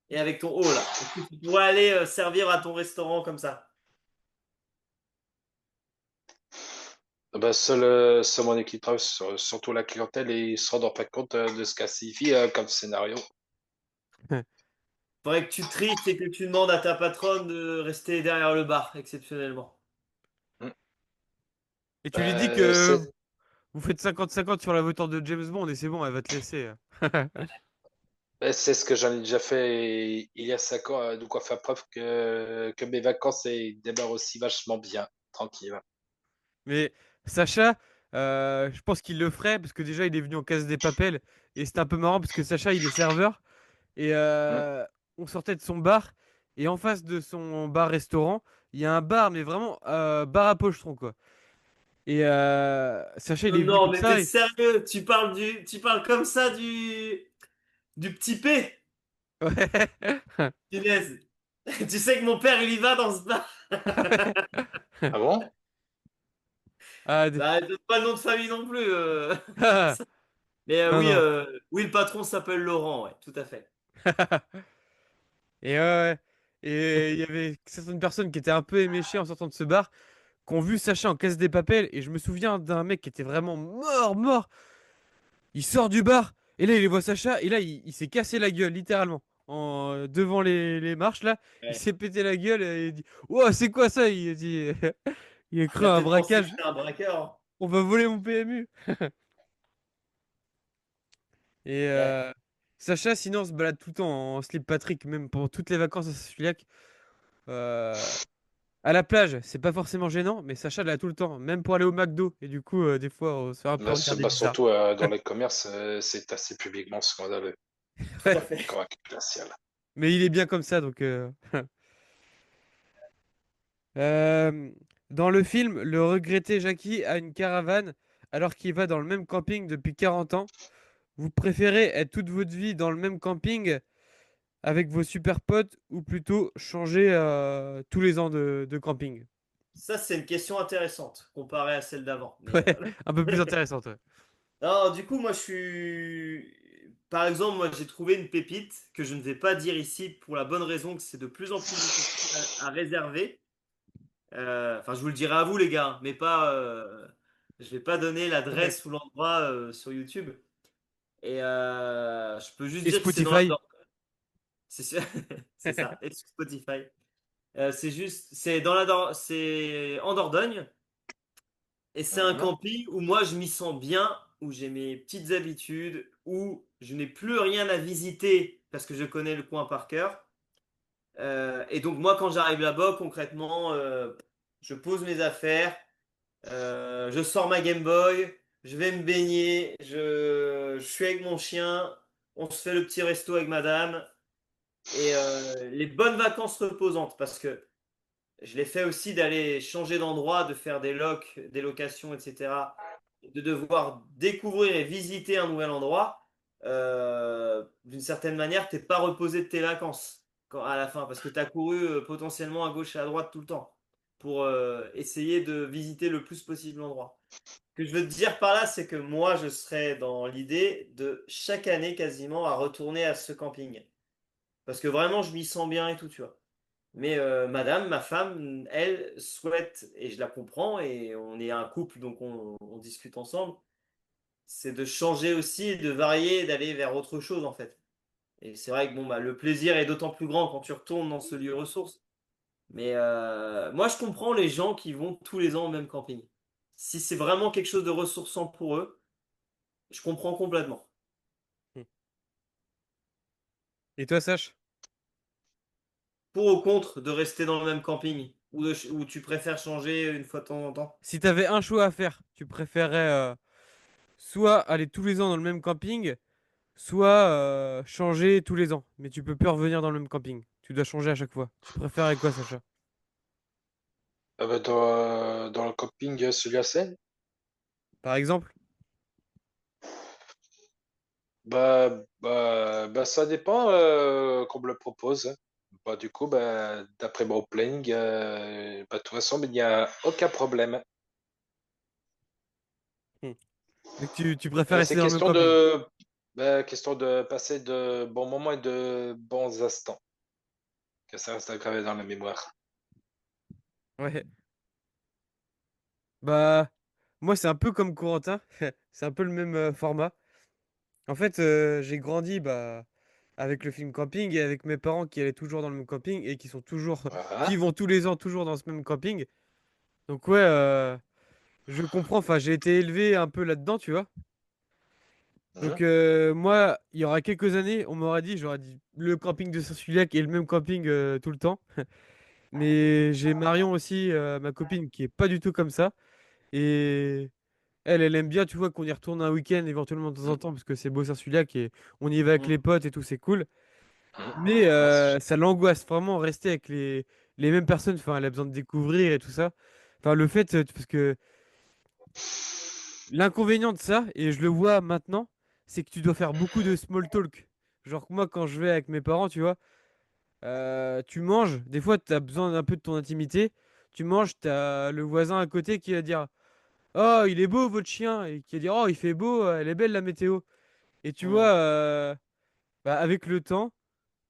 Speaker 3: et avec ton haut là. Est-ce que tu pourrais aller servir à ton restaurant comme ça?
Speaker 1: Bah, seul mon équipe travaille surtout la clientèle et ils se rendent pas compte de ce qu'elle signifie comme scénario.
Speaker 3: Faudrait que tu tristes et que tu demandes à ta patronne de rester derrière le bar, exceptionnellement.
Speaker 1: Mm.
Speaker 2: Et tu lui dis que
Speaker 1: C'est
Speaker 2: vous faites 50-50 sur la voiture de James Bond et c'est bon, elle va te laisser.
Speaker 1: c'est ce que j'en ai déjà fait il y a 5 ans, de quoi faire preuve que mes vacances démarrent aussi vachement bien, tranquille.
Speaker 2: Mais Sacha, je pense qu'il le ferait parce que déjà il est venu en Casa des Papel et c'était un peu marrant parce que Sacha il est serveur et
Speaker 1: Mm.
Speaker 2: on sortait de son bar et en face de son bar-restaurant il y a un bar mais vraiment bar à pochetron quoi. Et Sacha il
Speaker 3: Non,
Speaker 2: est venu
Speaker 3: non,
Speaker 2: comme
Speaker 3: mais t'es
Speaker 2: ça.
Speaker 3: sérieux? Tu parles comme ça du petit P?
Speaker 2: Ouais.
Speaker 3: Punaise. Tu sais que mon père, il y va dans ce bar.
Speaker 1: Ah bon?
Speaker 2: Ah,
Speaker 3: Bah, donne pas le nom de famille non plus.
Speaker 2: ah,
Speaker 3: Mais
Speaker 2: non
Speaker 3: oui,
Speaker 2: non.
Speaker 3: oui, le patron s'appelle Laurent, ouais, tout à fait.
Speaker 2: Et ouais, ouais. Et il y avait certaines personnes qui étaient un peu éméchées en sortant de ce bar, qui ont vu Sacha en caisse des papels. Et je me souviens d'un mec qui était vraiment mort, mort. Il sort du bar, et là, il voit Sacha, et là, il s'est cassé la gueule, littéralement. Devant les marches, là, il
Speaker 3: Ouais.
Speaker 2: s'est pété la gueule, et il dit: Oh, c'est quoi ça? Il dit: Il a cru
Speaker 3: Il a
Speaker 2: à un
Speaker 3: peut-être pensé que
Speaker 2: braquage,
Speaker 3: c'était un braqueur, hein.
Speaker 2: on va voler mon PMU. Et
Speaker 3: Ouais.
Speaker 2: Sacha, sinon, se balade tout le temps en slip Patrick, même pour toutes les vacances à Saint-Juliac. Euh, à la plage, c'est pas forcément gênant, mais Sacha l'a tout le temps, même pour aller au McDo. Et du coup, des fois, on se fait un peu
Speaker 1: Là,
Speaker 2: regarder
Speaker 1: bah,
Speaker 2: bizarre.
Speaker 1: surtout dans les commerces, c'est assez publiquement scandaleux.
Speaker 3: Tout à
Speaker 2: Ouais.
Speaker 3: fait.
Speaker 1: Correct, glacial.
Speaker 2: Mais il est bien comme ça, donc. Euh, Dans le film, le regretté Jackie a une caravane alors qu'il va dans le même camping depuis 40 ans. Vous préférez être toute votre vie dans le même camping avec vos super potes ou plutôt changer tous les ans de camping?
Speaker 3: Ça, c'est une question intéressante comparée à celle d'avant.
Speaker 2: Ouais, un peu plus intéressante. Ouais.
Speaker 3: Non, du coup, moi, je suis. Par exemple, moi, j'ai trouvé une pépite que je ne vais pas dire ici pour la bonne raison que c'est de plus en plus difficile à réserver. Enfin, je vous le dirai à vous, les gars, mais pas. Je vais pas donner
Speaker 2: Ouais.
Speaker 3: l'adresse ou l'endroit sur YouTube. Et je peux juste
Speaker 2: Et
Speaker 3: dire que c'est dans la.
Speaker 2: Spotify?
Speaker 3: C'est sûr- c'est ça. Et sur Spotify. C'est juste. C'est dans la. C'est en Dordogne. Et c'est un
Speaker 1: Mhm.
Speaker 3: camping où moi je m'y sens bien, où j'ai mes petites habitudes, où je n'ai plus rien à visiter parce que je connais le coin par cœur. Et donc moi quand j'arrive là-bas, concrètement, je pose mes affaires, je sors ma Game Boy, je vais me baigner, je suis avec mon chien, on se fait le petit resto avec madame, et les bonnes vacances reposantes parce que je l'ai fait aussi d'aller changer d'endroit, de faire des locs, des locations, etc. De devoir découvrir et visiter un nouvel endroit. D'une certaine manière, t'es pas reposé de tes vacances à la fin parce que tu as couru potentiellement à gauche et à droite tout le temps pour essayer de visiter le plus possible l'endroit. Ce que je veux te dire par là, c'est que moi, je serais dans l'idée de chaque année quasiment à retourner à ce camping. Parce que vraiment, je m'y sens bien et tout, tu vois. Mais madame, ma femme, elle souhaite, et je la comprends, et on est un couple, donc on discute ensemble, c'est de changer aussi, et de varier, et d'aller vers autre chose en fait. Et c'est vrai que bon, bah, le plaisir est d'autant plus grand quand tu retournes dans ce lieu ressource. Mais moi, je comprends les gens qui vont tous les ans au même camping. Si c'est vraiment quelque chose de ressourçant pour eux, je comprends complètement.
Speaker 2: Hmm. Et toi, Sach?
Speaker 3: Pour ou contre de rester dans le même camping, ou tu préfères changer une fois de temps en temps?
Speaker 2: Si t'avais un choix à faire, tu préférerais soit aller tous les ans dans le même camping, soit changer tous les ans. Mais tu peux plus revenir dans le même camping. Tu dois changer à chaque fois. Tu préférais quoi, Sacha?
Speaker 1: Ah bah, dans le camping celui à Seine,
Speaker 2: Par exemple?
Speaker 1: ça dépend qu'on me le propose. Bah, du coup, bah, d'après mon planning, bah, de toute façon, il n'y a aucun problème.
Speaker 2: Hmm. Donc tu préfères rester
Speaker 1: C'est
Speaker 2: dans le même camping?
Speaker 1: question de passer de bons moments et de bons instants, que ça reste gravé dans la mémoire.
Speaker 2: Ouais. Bah, moi, c'est un peu comme Corentin. C'est un peu le même format. En fait, j'ai grandi avec le film Camping et avec mes parents qui allaient toujours dans le même camping et qui sont toujours, qui
Speaker 1: Voilà.
Speaker 2: vont tous les ans toujours dans ce même camping. Donc ouais, je comprends. Enfin, j'ai été élevé un peu là-dedans, tu vois. Donc
Speaker 1: Mhm.
Speaker 2: moi, il y aura quelques années, on m'aurait dit, j'aurais dit le camping de Saint-Sulpice et le même camping tout le temps. Mais j'ai Marion aussi, ma copine, qui est pas du tout comme ça. Et elle aime bien, tu vois, qu'on y retourne un week-end éventuellement de temps en
Speaker 1: Mhm.
Speaker 2: temps parce que c'est beau Saint-Sulpice et on y va avec les
Speaker 3: Mm.
Speaker 2: potes et tout, c'est cool.
Speaker 1: Mhm.
Speaker 2: Mais
Speaker 1: Ouais,
Speaker 2: ça l'angoisse vraiment rester avec les mêmes personnes. Enfin, elle a besoin de découvrir et tout ça. Enfin, le fait, parce que l'inconvénient de ça, et je le vois maintenant, c'est que tu dois faire beaucoup de small talk. Genre que moi, quand je vais avec mes parents, tu vois, tu manges, des fois, tu as besoin d'un peu de ton intimité. Tu manges, tu as le voisin à côté qui va dire: Oh, il est beau votre chien, et qui va dire: Oh, il fait beau, elle est belle la météo. Et tu vois,
Speaker 3: Mm.
Speaker 2: avec le temps,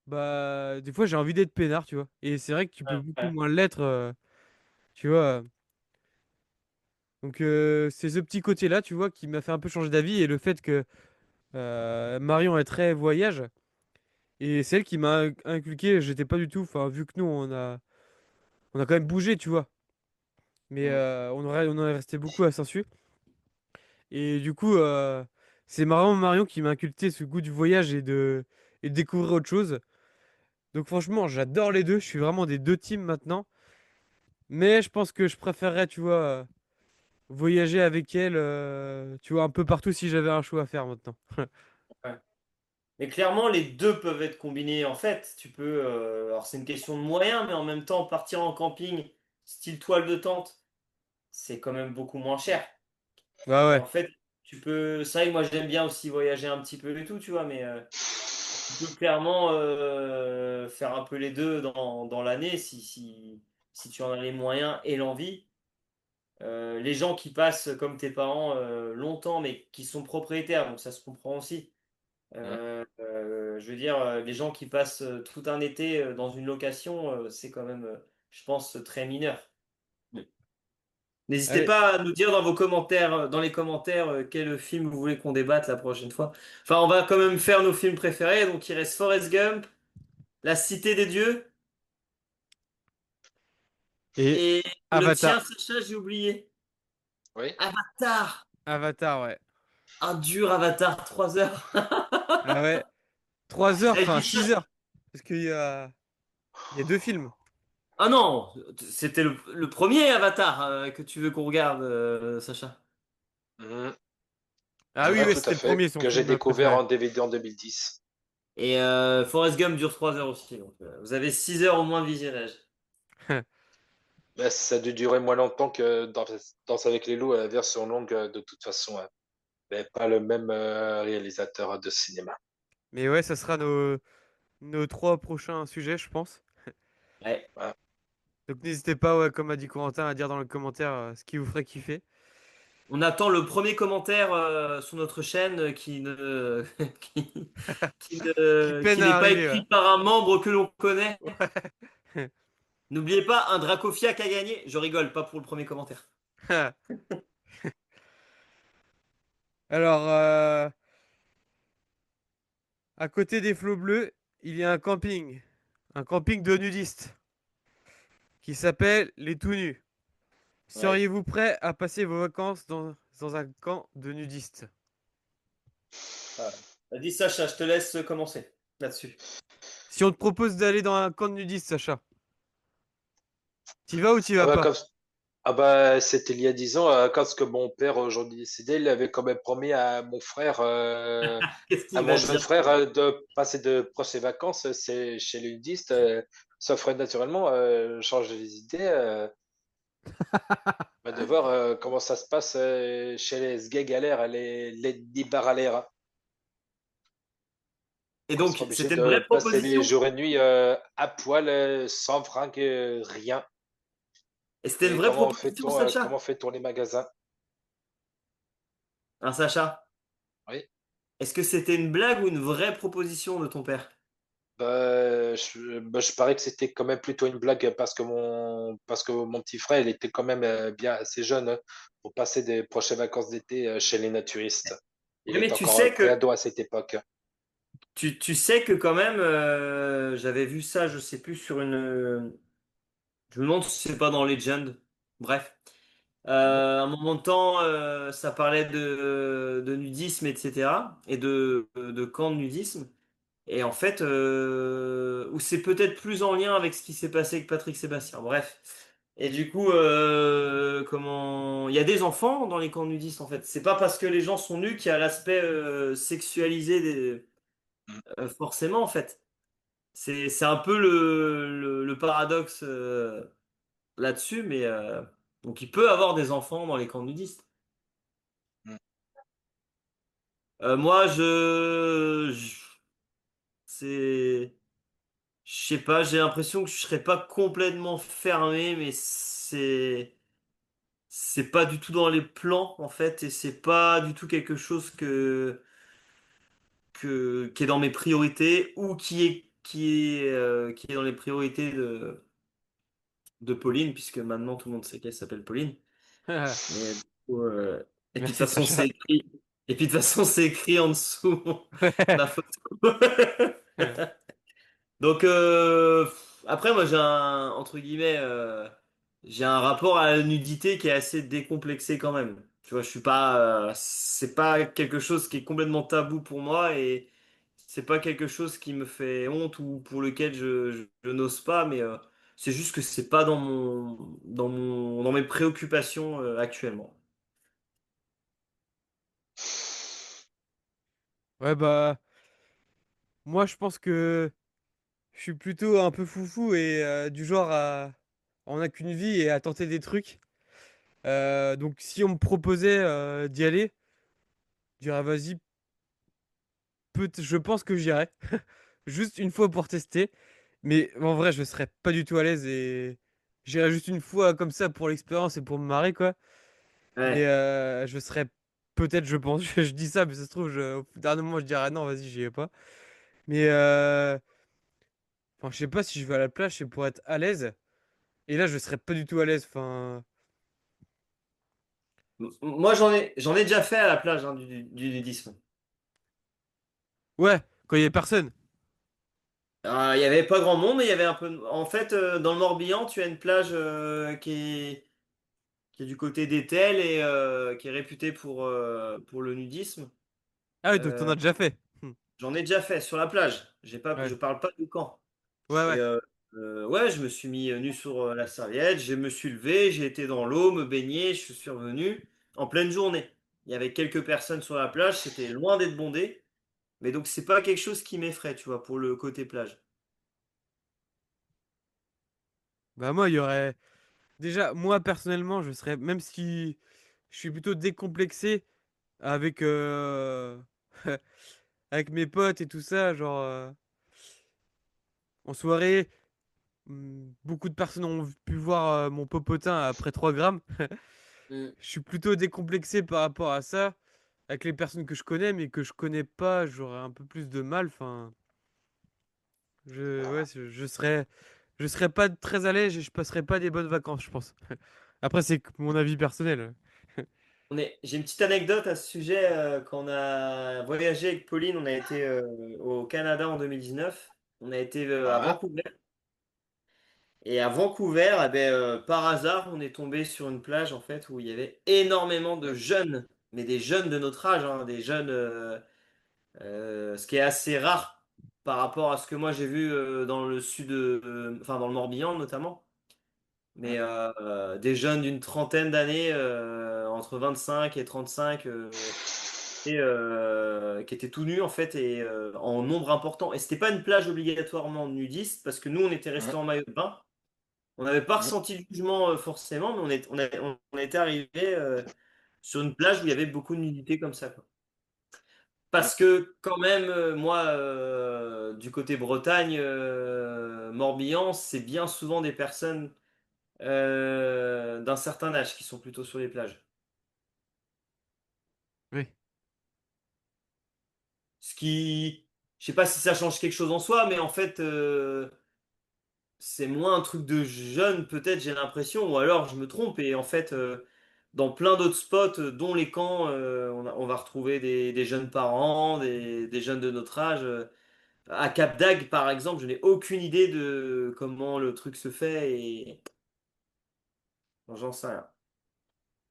Speaker 2: bah, des fois, j'ai envie d'être peinard, tu vois. Et c'est vrai que tu peux
Speaker 3: Ouais,
Speaker 2: beaucoup
Speaker 3: ouais.
Speaker 2: moins l'être, tu vois. Donc, c'est ce petit côté-là, tu vois, qui m'a fait un peu changer d'avis. Et le fait que Marion est très voyage. Et c'est elle qui m'a inculqué. J'étais pas du tout. Enfin, vu que nous, on a quand même bougé, tu vois. Mais
Speaker 3: Mm.
Speaker 2: on en est resté beaucoup à Saint-Sup. Et du coup, c'est marrant Marion qui m'a inculqué ce goût du voyage et de découvrir autre chose. Donc franchement, j'adore les deux. Je suis vraiment des deux teams maintenant. Mais je pense que je préférerais, tu vois, voyager avec elle, tu vois, un peu partout si j'avais un choix à faire maintenant.
Speaker 3: Ouais. Mais clairement, les deux peuvent être combinés. En fait, tu peux. Alors, c'est une question de moyens, mais en même temps, partir en camping, style toile de tente, c'est quand même beaucoup moins cher.
Speaker 2: Ouais,
Speaker 3: Et
Speaker 2: ouais.
Speaker 3: en fait, tu peux. C'est vrai que moi, j'aime bien aussi voyager un petit peu et tout, tu vois, mais tu peux clairement faire un peu les deux dans l'année si tu en as les moyens et l'envie. Les gens qui passent comme tes parents longtemps, mais qui sont propriétaires, donc ça se comprend aussi.
Speaker 1: Mm.
Speaker 3: Je veux dire, les gens qui passent tout un été dans une location, c'est quand même, je pense, très mineur. N'hésitez
Speaker 2: Allez.
Speaker 3: pas à nous dire dans vos commentaires, dans les commentaires, quel film vous voulez qu'on débatte la prochaine fois. Enfin, on va quand même faire nos films préférés. Donc, il reste Forrest Gump, La Cité des Dieux
Speaker 2: Et
Speaker 3: et le tien,
Speaker 2: Avatar.
Speaker 3: Sacha, j'ai oublié.
Speaker 1: Oui.
Speaker 3: Avatar.
Speaker 2: Avatar, ouais.
Speaker 3: Un dur Avatar, 3 heures.
Speaker 2: Ah ouais. 3 heures,
Speaker 3: Elle
Speaker 2: enfin
Speaker 3: dit ça.
Speaker 2: 6 heures. Parce il y a deux films.
Speaker 3: Ah non, c'était le premier Avatar que tu veux qu'on regarde, Sacha.
Speaker 1: Mm.
Speaker 2: Ah oui,
Speaker 1: Ouais,
Speaker 2: ouais,
Speaker 1: tout à
Speaker 2: c'était le
Speaker 1: fait.
Speaker 2: premier, son
Speaker 1: Que j'ai
Speaker 2: film
Speaker 1: découvert
Speaker 2: préféré.
Speaker 1: en DVD en 2010.
Speaker 3: Et Forrest Gump dure 3 heures aussi. Donc, vous avez 6 heures au moins de visionnage.
Speaker 1: Mais ça a dû durer moins longtemps que Danse avec les loups, la version longue, de toute façon, hein. Mais pas le même réalisateur de cinéma.
Speaker 2: Mais ouais, ça sera nos trois prochains sujets, je pense.
Speaker 3: Ouais.
Speaker 1: Ouais.
Speaker 2: Donc n'hésitez pas, ouais, comme a dit Corentin, à dire dans les commentaires ce qui vous ferait kiffer.
Speaker 3: On attend le premier commentaire sur notre chaîne qui,
Speaker 2: Qui
Speaker 3: qui
Speaker 2: peine
Speaker 3: n'est
Speaker 2: à
Speaker 3: pas
Speaker 2: arriver,
Speaker 3: écrit par un membre que l'on connaît.
Speaker 2: ouais.
Speaker 3: N'oubliez pas, un Dracofiak a gagné. Je rigole, pas pour le premier commentaire.
Speaker 2: Alors, à côté des flots bleus, il y a un camping. Un camping de nudistes qui s'appelle les Tout Nus.
Speaker 3: Ouais.
Speaker 2: Seriez-vous prêt à passer vos vacances dans un camp de nudistes?
Speaker 3: Voilà. Vas-y, Sacha, je te laisse commencer là-dessus.
Speaker 2: Si on te propose d'aller dans un camp de nudistes, Sacha, t'y vas ou t'y
Speaker 1: Ah
Speaker 2: vas
Speaker 1: bah,
Speaker 2: pas?
Speaker 1: c'était il y a 10 ans, quand ce que mon père aujourd'hui décédé, il avait quand même promis à mon frère,
Speaker 3: Qu'est-ce
Speaker 1: à
Speaker 3: qu'il
Speaker 1: mon
Speaker 3: va
Speaker 1: jeune
Speaker 3: dire?
Speaker 1: frère, de passer de prochaines vacances c'est chez les nudistes. Ça ferait naturellement changer les idées, bah, de voir comment ça se passe chez les sgeg les Nibaralera.
Speaker 3: Et
Speaker 1: On sera
Speaker 3: donc,
Speaker 1: obligé
Speaker 3: c'était une vraie
Speaker 1: de passer les
Speaker 3: proposition?
Speaker 1: jours et nuits à poil, sans fringues, rien.
Speaker 3: Et c'était une
Speaker 1: Et
Speaker 3: vraie proposition,
Speaker 1: comment
Speaker 3: Sacha?
Speaker 1: fait-on les magasins?
Speaker 3: Hein, Sacha?
Speaker 1: Oui.
Speaker 3: Est-ce que c'était une blague ou une vraie proposition de ton père?
Speaker 1: Je parais que c'était quand même plutôt une blague parce que mon petit frère, il était quand même bien assez jeune, hein, pour passer des prochaines vacances d'été chez les naturistes. Il
Speaker 3: Oui, mais
Speaker 1: est
Speaker 3: tu
Speaker 1: encore
Speaker 3: sais que
Speaker 1: préado à cette époque.
Speaker 3: tu sais que quand même, j'avais vu ça, je sais plus sur une. Je me demande si c'est pas dans Legend. Bref.
Speaker 1: Mhm.
Speaker 3: À un moment de temps, ça parlait de nudisme, etc. Et de camp de nudisme. Et en fait, ou c'est peut-être plus en lien avec ce qui s'est passé avec Patrick Sébastien. Bref. Et du coup, comment il y a des enfants dans les camps nudistes en fait. C'est pas parce que les gens sont nus qu'il y a l'aspect sexualisé forcément en fait. C'est un peu le paradoxe là-dessus, mais donc il peut avoir des enfants dans les camps nudistes.
Speaker 1: Mhm.
Speaker 3: Moi, c'est, je sais pas, j'ai l'impression que je serais pas complètement fermé, mais c'est pas du tout dans les plans en fait, et c'est pas du tout quelque chose qui est dans mes priorités ou qui est qui est dans les priorités de Pauline, puisque maintenant tout le monde sait qu'elle s'appelle Pauline. Mais du coup, et puis de toute
Speaker 2: Merci
Speaker 3: façon,
Speaker 2: Sacha.
Speaker 3: c'est écrit. Et puis de toute façon, c'est écrit en dessous ma photo. Donc après, moi, entre guillemets, j'ai un rapport à la nudité qui est assez décomplexé quand même. Tu vois, je suis pas, c'est pas quelque chose qui est complètement tabou pour moi et c'est pas quelque chose qui me fait honte ou pour lequel je n'ose pas, mais c'est juste que c'est pas dans mes préoccupations actuellement.
Speaker 2: Ouais, bah, moi, je pense que je suis plutôt un peu foufou et du genre à. On n'a qu'une vie et à tenter des trucs. Donc, si on me proposait d'y aller, je dirais, vas-y, je pense que j'irais. Juste une fois pour tester. Mais en vrai, je serais pas du tout à l'aise et j'irais juste une fois comme ça pour l'expérience et pour me marrer, quoi. Mais
Speaker 3: Ouais.
Speaker 2: je serais peut-être, je pense, je dis ça, mais ça se trouve, au dernier moment, je dirais non, vas-y, j'y vais pas. Mais enfin, je sais pas si je vais à la plage, c'est pour être à l'aise. Et là, je serais pas du tout à l'aise. Enfin,
Speaker 3: Moi, j'en ai déjà fait à la plage hein, du nudisme.
Speaker 2: ouais, quand il y a personne.
Speaker 3: Il y avait pas grand monde, mais il y avait un peu. En fait, dans le Morbihan, tu as une plage qui est du côté d'Etel et qui est réputée pour le nudisme.
Speaker 2: Ah oui, donc t'en
Speaker 3: Euh,
Speaker 2: as déjà fait.
Speaker 3: J'en ai déjà fait sur la plage. J'ai pas,
Speaker 2: Ouais,
Speaker 3: je parle pas du camp.
Speaker 2: ouais,
Speaker 3: Et
Speaker 2: ouais.
Speaker 3: ouais, je me suis mis nu sur la serviette, je me suis levé, j'ai été dans l'eau, me baigner, je suis revenu en pleine journée. Il y avait quelques personnes sur la plage, c'était loin d'être bondé, mais donc c'est pas quelque chose qui m'effraie, tu vois, pour le côté plage.
Speaker 2: Bah moi, il y aurait. Déjà, moi, personnellement, je serais. Même si je suis plutôt décomplexé avec, avec mes potes et tout ça, genre, en soirée, beaucoup de personnes ont pu voir mon popotin après 3 grammes.
Speaker 3: Mm.
Speaker 2: Je suis plutôt décomplexé par rapport à ça. Avec les personnes que je connais, mais que je connais pas, j'aurais un peu plus de mal. Enfin, ouais, je serais pas très à l'aise et je passerais pas des bonnes vacances, je pense. Après, c'est que mon avis personnel.
Speaker 3: J'ai une petite anecdote à ce sujet. Quand on a voyagé avec Pauline, on a été au Canada en 2019. On a été à
Speaker 1: Ah,
Speaker 3: Vancouver. Et à Vancouver, eh ben, par hasard, on est tombé sur une plage en fait où il y avait énormément de jeunes, mais des jeunes de notre âge, hein, des jeunes, ce qui est assez rare par rapport à ce que moi j'ai vu dans le sud, enfin dans le Morbihan notamment. Mais des jeunes d'une trentaine d'années, entre 25 et 35, qui étaient tout nus en fait et en nombre important. Et c'était pas une plage obligatoirement nudiste parce que nous on était restés en maillot de bain. On n'avait pas ressenti le jugement forcément, mais on était arrivé sur une plage où il y avait beaucoup de nudité comme ça, quoi. Parce que quand même, moi, du côté Bretagne, Morbihan, c'est bien souvent des personnes d'un certain âge qui sont plutôt sur les plages.
Speaker 2: Oui.
Speaker 3: Ce qui, je sais pas si ça change quelque chose en soi, mais en fait, c'est moins un truc de jeune, peut-être, j'ai l'impression, ou alors je me trompe, et en fait, dans plein d'autres spots, dont les camps, on va retrouver des jeunes parents, des jeunes de notre âge. À Cap d'Agde, par exemple, je n'ai aucune idée de comment le truc se fait, et bon, j'en sais rien.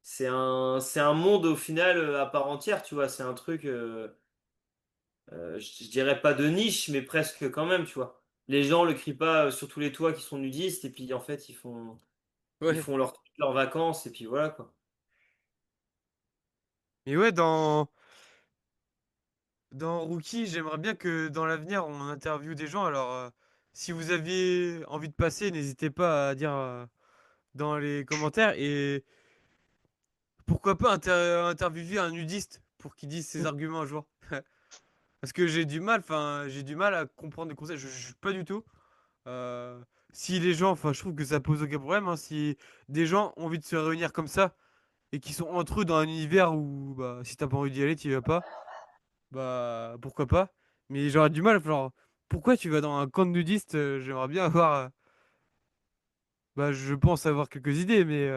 Speaker 3: C'est un monde au final à part entière, tu vois, c'est un truc, je dirais pas de niche, mais presque quand même, tu vois. Les gens le crient pas sur tous les toits qui sont nudistes, et puis en fait, ils
Speaker 2: Ouais.
Speaker 3: font leurs vacances et puis voilà quoi.
Speaker 2: Mais ouais, dans Rookie, j'aimerais bien que dans l'avenir, on interviewe des gens. Alors, si vous aviez envie de passer, n'hésitez pas à dire dans les commentaires. Et pourquoi pas interviewer un nudiste pour qu'il dise ses arguments un jour. Parce que j'ai du mal à comprendre des concepts. Je suis pas du tout. Euh, Si les gens, enfin, je trouve que ça pose aucun problème, hein, si des gens ont envie de se réunir comme ça et qui sont entre eux dans un univers où, bah, si t'as pas envie d'y aller, t'y vas pas, bah, pourquoi pas. Mais j'aurais du mal, genre, pourquoi tu vas dans un camp de nudistes? J'aimerais bien avoir. Bah, je pense avoir quelques idées, mais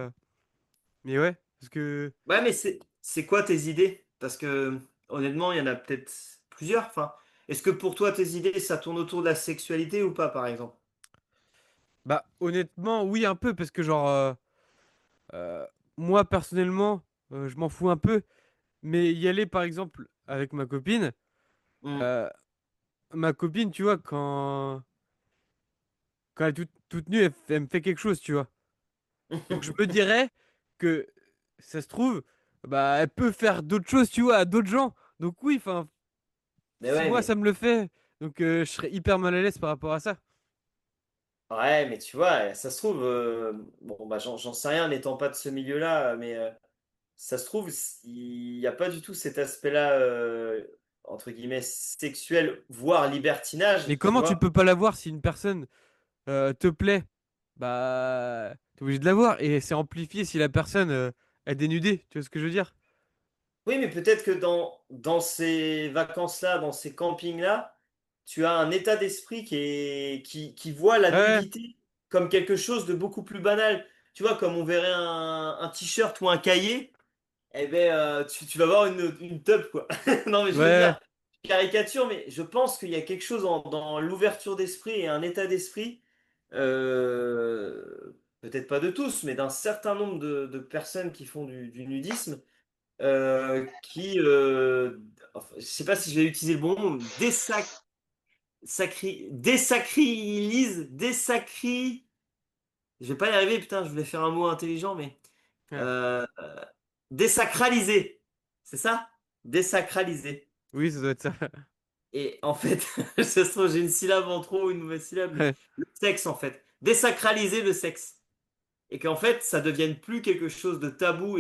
Speaker 2: ouais. Parce que.
Speaker 3: Ouais, mais c'est quoi tes idées? Parce que honnêtement, il y en a peut-être plusieurs. Enfin, est-ce que pour toi, tes idées, ça tourne autour de la sexualité ou pas, par exemple?
Speaker 2: Bah, honnêtement, oui, un peu. Parce que, genre, euh, moi, personnellement, je m'en fous un peu. Mais y aller, par exemple, avec ma copine.
Speaker 3: Hmm.
Speaker 2: euh, Ma copine, tu vois, quand elle est toute nue, elle me fait quelque chose, tu vois. Donc, je me dirais que ça se trouve, bah, elle peut faire d'autres choses, tu vois, à d'autres gens. Donc, oui, enfin.
Speaker 3: Mais
Speaker 2: Si
Speaker 3: ouais,
Speaker 2: moi ça
Speaker 3: mais
Speaker 2: me le fait, donc je serais hyper mal à l'aise par rapport à ça.
Speaker 3: ouais, mais tu vois, ça se trouve, bon, bah, j'en sais rien, n'étant pas de ce milieu-là, mais ça se trouve, il n'y a pas du tout cet aspect-là, entre guillemets, sexuel, voire
Speaker 2: Mais
Speaker 3: libertinage, tu
Speaker 2: comment tu
Speaker 3: vois.
Speaker 2: peux pas la voir si une personne te plaît? Bah, t'es obligé de la voir et c'est amplifié si la personne est dénudée. Tu vois ce que je veux dire?
Speaker 3: Oui, mais peut-être que dans ces vacances-là, dans ces campings-là, tu as un état d'esprit qui voit la
Speaker 2: Ouais,
Speaker 3: nudité comme quelque chose de beaucoup plus banal. Tu vois, comme on verrait un t-shirt ou un cahier, eh ben, tu vas voir une teub, quoi. Non, mais je veux
Speaker 2: ouais,
Speaker 3: dire, caricature, mais je pense qu'il y a quelque chose dans l'ouverture d'esprit et un état d'esprit, peut-être pas de tous, mais d'un certain nombre de personnes qui font du nudisme qui, enfin, je sais pas si je vais utiliser le bon mot, je vais pas y arriver, putain, je voulais faire un mot intelligent, mais
Speaker 2: ouais.
Speaker 3: euh, désacraliser, c'est ça? Désacraliser.
Speaker 2: Oui, ça doit être ça.
Speaker 3: Et en fait, ça se trouve, j'ai une syllabe en trop ou une mauvaise syllabe, mais
Speaker 2: Ouais.
Speaker 3: le sexe, en fait. Désacraliser le sexe. Et qu'en fait, ça devienne plus quelque chose de tabou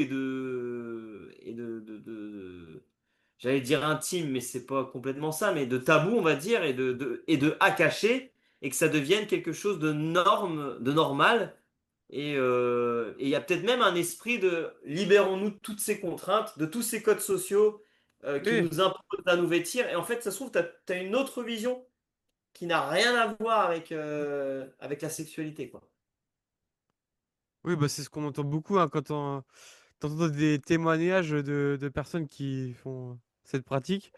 Speaker 3: j'allais dire intime, mais c'est pas complètement ça, mais de tabou, on va dire, et de à cacher, et que ça devienne quelque chose de norme, de normal. Et il y a peut-être même un esprit de libérons-nous de toutes ces contraintes, de tous ces codes sociaux qui
Speaker 2: Oui,
Speaker 3: nous imposent à nous vêtir. Et en fait, ça se trouve, tu as une autre vision qui n'a rien à voir avec la sexualité, quoi.
Speaker 2: oui, bah c'est ce qu'on entend beaucoup hein, quand t'entends des témoignages de personnes qui font cette pratique,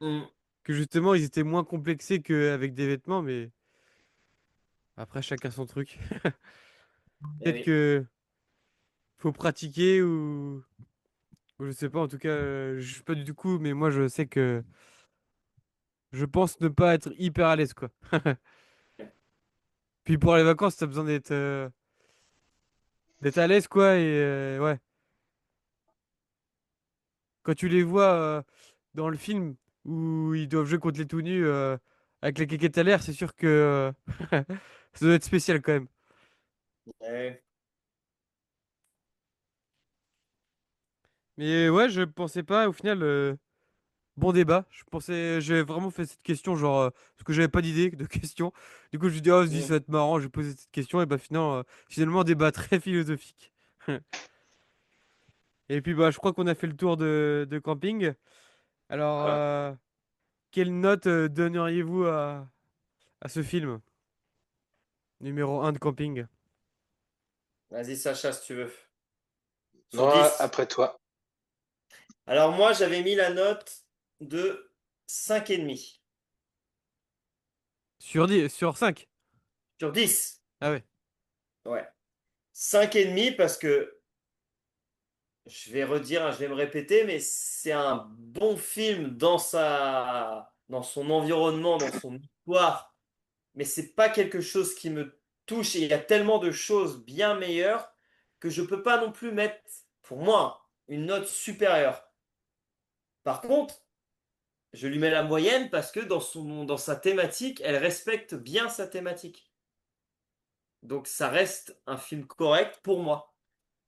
Speaker 3: Mm.
Speaker 2: que justement ils étaient moins complexés qu'avec des vêtements, mais après chacun son truc.
Speaker 3: Eh
Speaker 2: Peut-être
Speaker 3: oui.
Speaker 2: que faut pratiquer ou je sais pas, en tout cas, je suis pas du tout coup, mais moi je sais que je pense ne pas être hyper à l'aise, quoi. Puis pour les vacances, t'as besoin d'être à l'aise, quoi, et ouais. Quand tu les vois dans le film où ils doivent jouer contre les tout nus avec la quéquette à l'air, c'est sûr que ça doit être spécial quand même.
Speaker 3: Eh
Speaker 2: Mais ouais, je pensais pas, au final, bon débat. Je pensais, j'ai vraiment fait cette question, genre, parce que j'avais pas d'idée de question. Du coup, je me dis, oh, vas-y, ça
Speaker 3: oui.
Speaker 2: va être marrant, je vais poser cette question, et bah finalement, débat très philosophique. Et puis, bah, je crois qu'on a fait le tour de camping. Alors,
Speaker 3: Voilà.
Speaker 2: quelle note donneriez-vous à ce film? Numéro un de camping.
Speaker 3: Vas-y, Sacha, si tu veux. Sur
Speaker 1: Non,
Speaker 3: 10.
Speaker 1: après toi.
Speaker 3: Alors moi, j'avais mis la note de 5,5.
Speaker 2: Sur 10, sur 5.
Speaker 3: Sur 10.
Speaker 2: Ah ouais.
Speaker 3: Ouais. 5,5 parce que, je vais redire, hein, je vais me répéter, mais c'est un bon film dans son environnement, dans son histoire. Mais c'est pas quelque chose qui me touche. Et il y a tellement de choses bien meilleures que je peux pas non plus mettre, pour moi, une note supérieure. Par contre, je lui mets la moyenne parce que dans sa thématique, elle respecte bien sa thématique. Donc ça reste un film correct pour moi.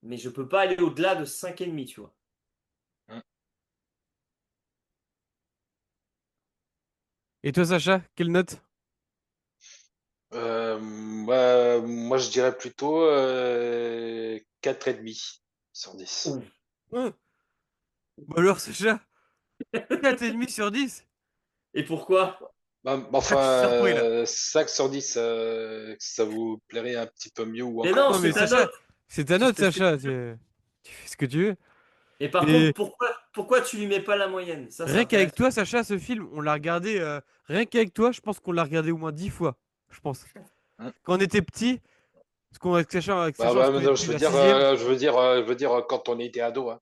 Speaker 3: Mais je peux pas aller au-delà de 5,5, tu vois.
Speaker 2: Et toi, Sacha, quelle note?
Speaker 1: Moi, je dirais plutôt 4,5 sur 10.
Speaker 3: Ouh.
Speaker 2: Hein. Bah alors, Sacha, 4,5 sur 10.
Speaker 3: Et pourquoi?
Speaker 2: C'est ça que je suis surpris là.
Speaker 1: 5 sur 10, ça vous plairait un petit peu mieux ou
Speaker 3: Mais
Speaker 1: encore
Speaker 3: non,
Speaker 2: Non,
Speaker 3: c'est
Speaker 2: mais
Speaker 1: pire?
Speaker 3: ta
Speaker 2: Sacha,
Speaker 3: note.
Speaker 2: c'est ta note, Sacha. Tu fais ce que tu veux.
Speaker 3: Et par contre,
Speaker 2: Et
Speaker 3: pourquoi tu lui mets pas la moyenne? Ça, c'est
Speaker 2: rien qu'avec
Speaker 3: intéressant.
Speaker 2: toi, Sacha, ce film, on l'a regardé. Rien qu'avec toi, je pense qu'on l'a regardé au moins 10 fois. Je pense.
Speaker 1: Hmm.
Speaker 2: Quand on était petit, parce qu'on avec
Speaker 1: Bah,
Speaker 2: Sacha, on se
Speaker 1: mais
Speaker 2: connaît
Speaker 1: non,
Speaker 2: depuis la sixième.
Speaker 1: je veux dire quand on était ado, hein.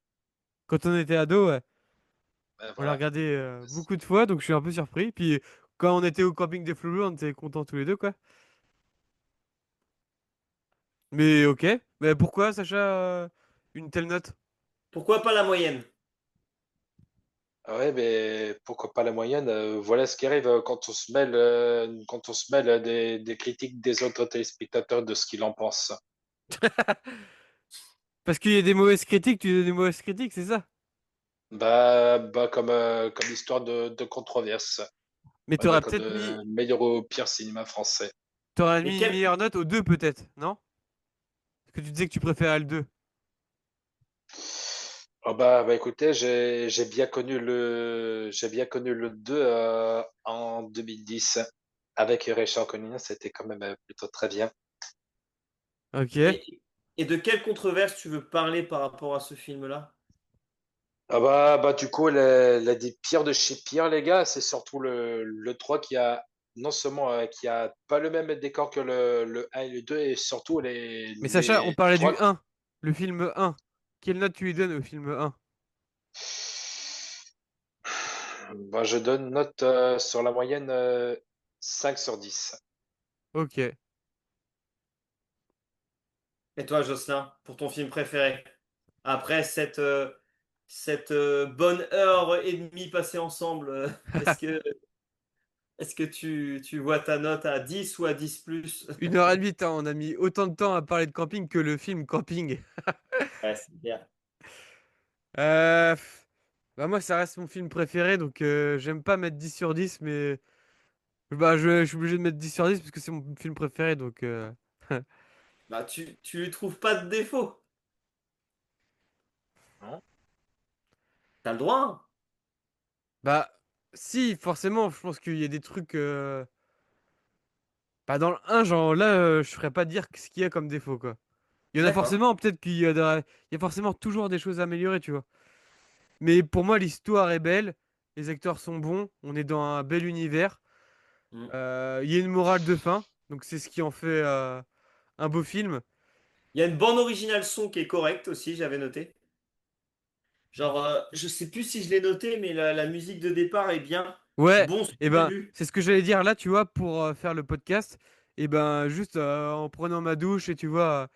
Speaker 2: Quand on était ado, ouais, on l'a
Speaker 1: Voilà.
Speaker 2: regardé beaucoup de fois, donc je suis un peu surpris. Puis quand on était au camping des Floulous, on était contents tous les deux, quoi. Mais ok. Mais pourquoi, Sacha, une telle note?
Speaker 3: Pourquoi pas la moyenne?
Speaker 1: Ah ouais, mais pourquoi pas la moyenne? Voilà ce qui arrive quand on se mêle des critiques des autres téléspectateurs de ce qu'ils en pensent.
Speaker 2: Parce qu'il y a des mauvaises critiques, tu donnes des mauvaises critiques, c'est ça?
Speaker 1: Comme histoire de controverse.
Speaker 2: Mais
Speaker 1: On va dire
Speaker 2: t'aurais
Speaker 1: que
Speaker 2: peut-être mis,
Speaker 1: de meilleur au pire cinéma français.
Speaker 2: t'aurais
Speaker 3: Mais
Speaker 2: mis une
Speaker 3: quel...
Speaker 2: meilleure note au 2 peut-être, non? Parce que tu disais que tu préférais le 2.
Speaker 1: Oh écoutez, j'ai bien connu le 2 en 2010 avec Richard Collins, c'était quand même plutôt très bien.
Speaker 2: Ok.
Speaker 3: Et, et de quelle controverse tu veux parler par rapport à ce film-là?
Speaker 1: Du coup, la des pires de chez pire, les gars, c'est surtout le 3 qui a non seulement qui a pas le même décor que le un et le 2 et surtout
Speaker 2: Mais Sacha, on
Speaker 1: les
Speaker 2: parlait du
Speaker 1: 3.
Speaker 2: 1, le film 1. Quelle note tu lui donnes au film 1?
Speaker 1: Je donne note sur la moyenne 5 sur 10.
Speaker 2: Ok.
Speaker 3: Et toi, Jocelyn, pour ton film préféré? Après cette bonne heure et demie passée ensemble, est-ce que tu vois ta note à 10 ou à 10 plus?
Speaker 2: 1h30, hein, on a mis autant de temps à parler de camping que le film Camping.
Speaker 3: Ouais, c'est bien.
Speaker 2: Bah moi, ça reste mon film préféré, donc j'aime pas mettre 10 sur 10, mais je suis obligé de mettre 10 sur 10 parce que c'est mon film préféré, donc
Speaker 3: Bah, tu lui trouves pas de défaut.
Speaker 1: Hein.
Speaker 2: Bah,
Speaker 3: T'as le droit, hein.
Speaker 2: bah, si, forcément, je pense qu'il y a des trucs. Bah, dans le 1, genre là, je ferais pas dire ce qu'il y a comme défaut, quoi. Il y en a
Speaker 3: D'accord.
Speaker 2: forcément, peut-être il y a forcément toujours des choses à améliorer, tu vois. Mais pour moi, l'histoire est belle, les acteurs sont bons, on est dans un bel univers.
Speaker 3: Mm.
Speaker 2: Il y a une morale de fin, donc c'est ce qui en fait un beau film.
Speaker 3: Il y a une bande originale son qui est correcte aussi, j'avais noté. Genre, je sais plus si je l'ai noté, mais la musique de départ est bien.
Speaker 2: Ouais,
Speaker 3: Bon son
Speaker 2: et ben,
Speaker 3: début.
Speaker 2: c'est ce que j'allais dire là, tu vois, pour faire le podcast. Et ben, juste en prenant ma douche et tu vois,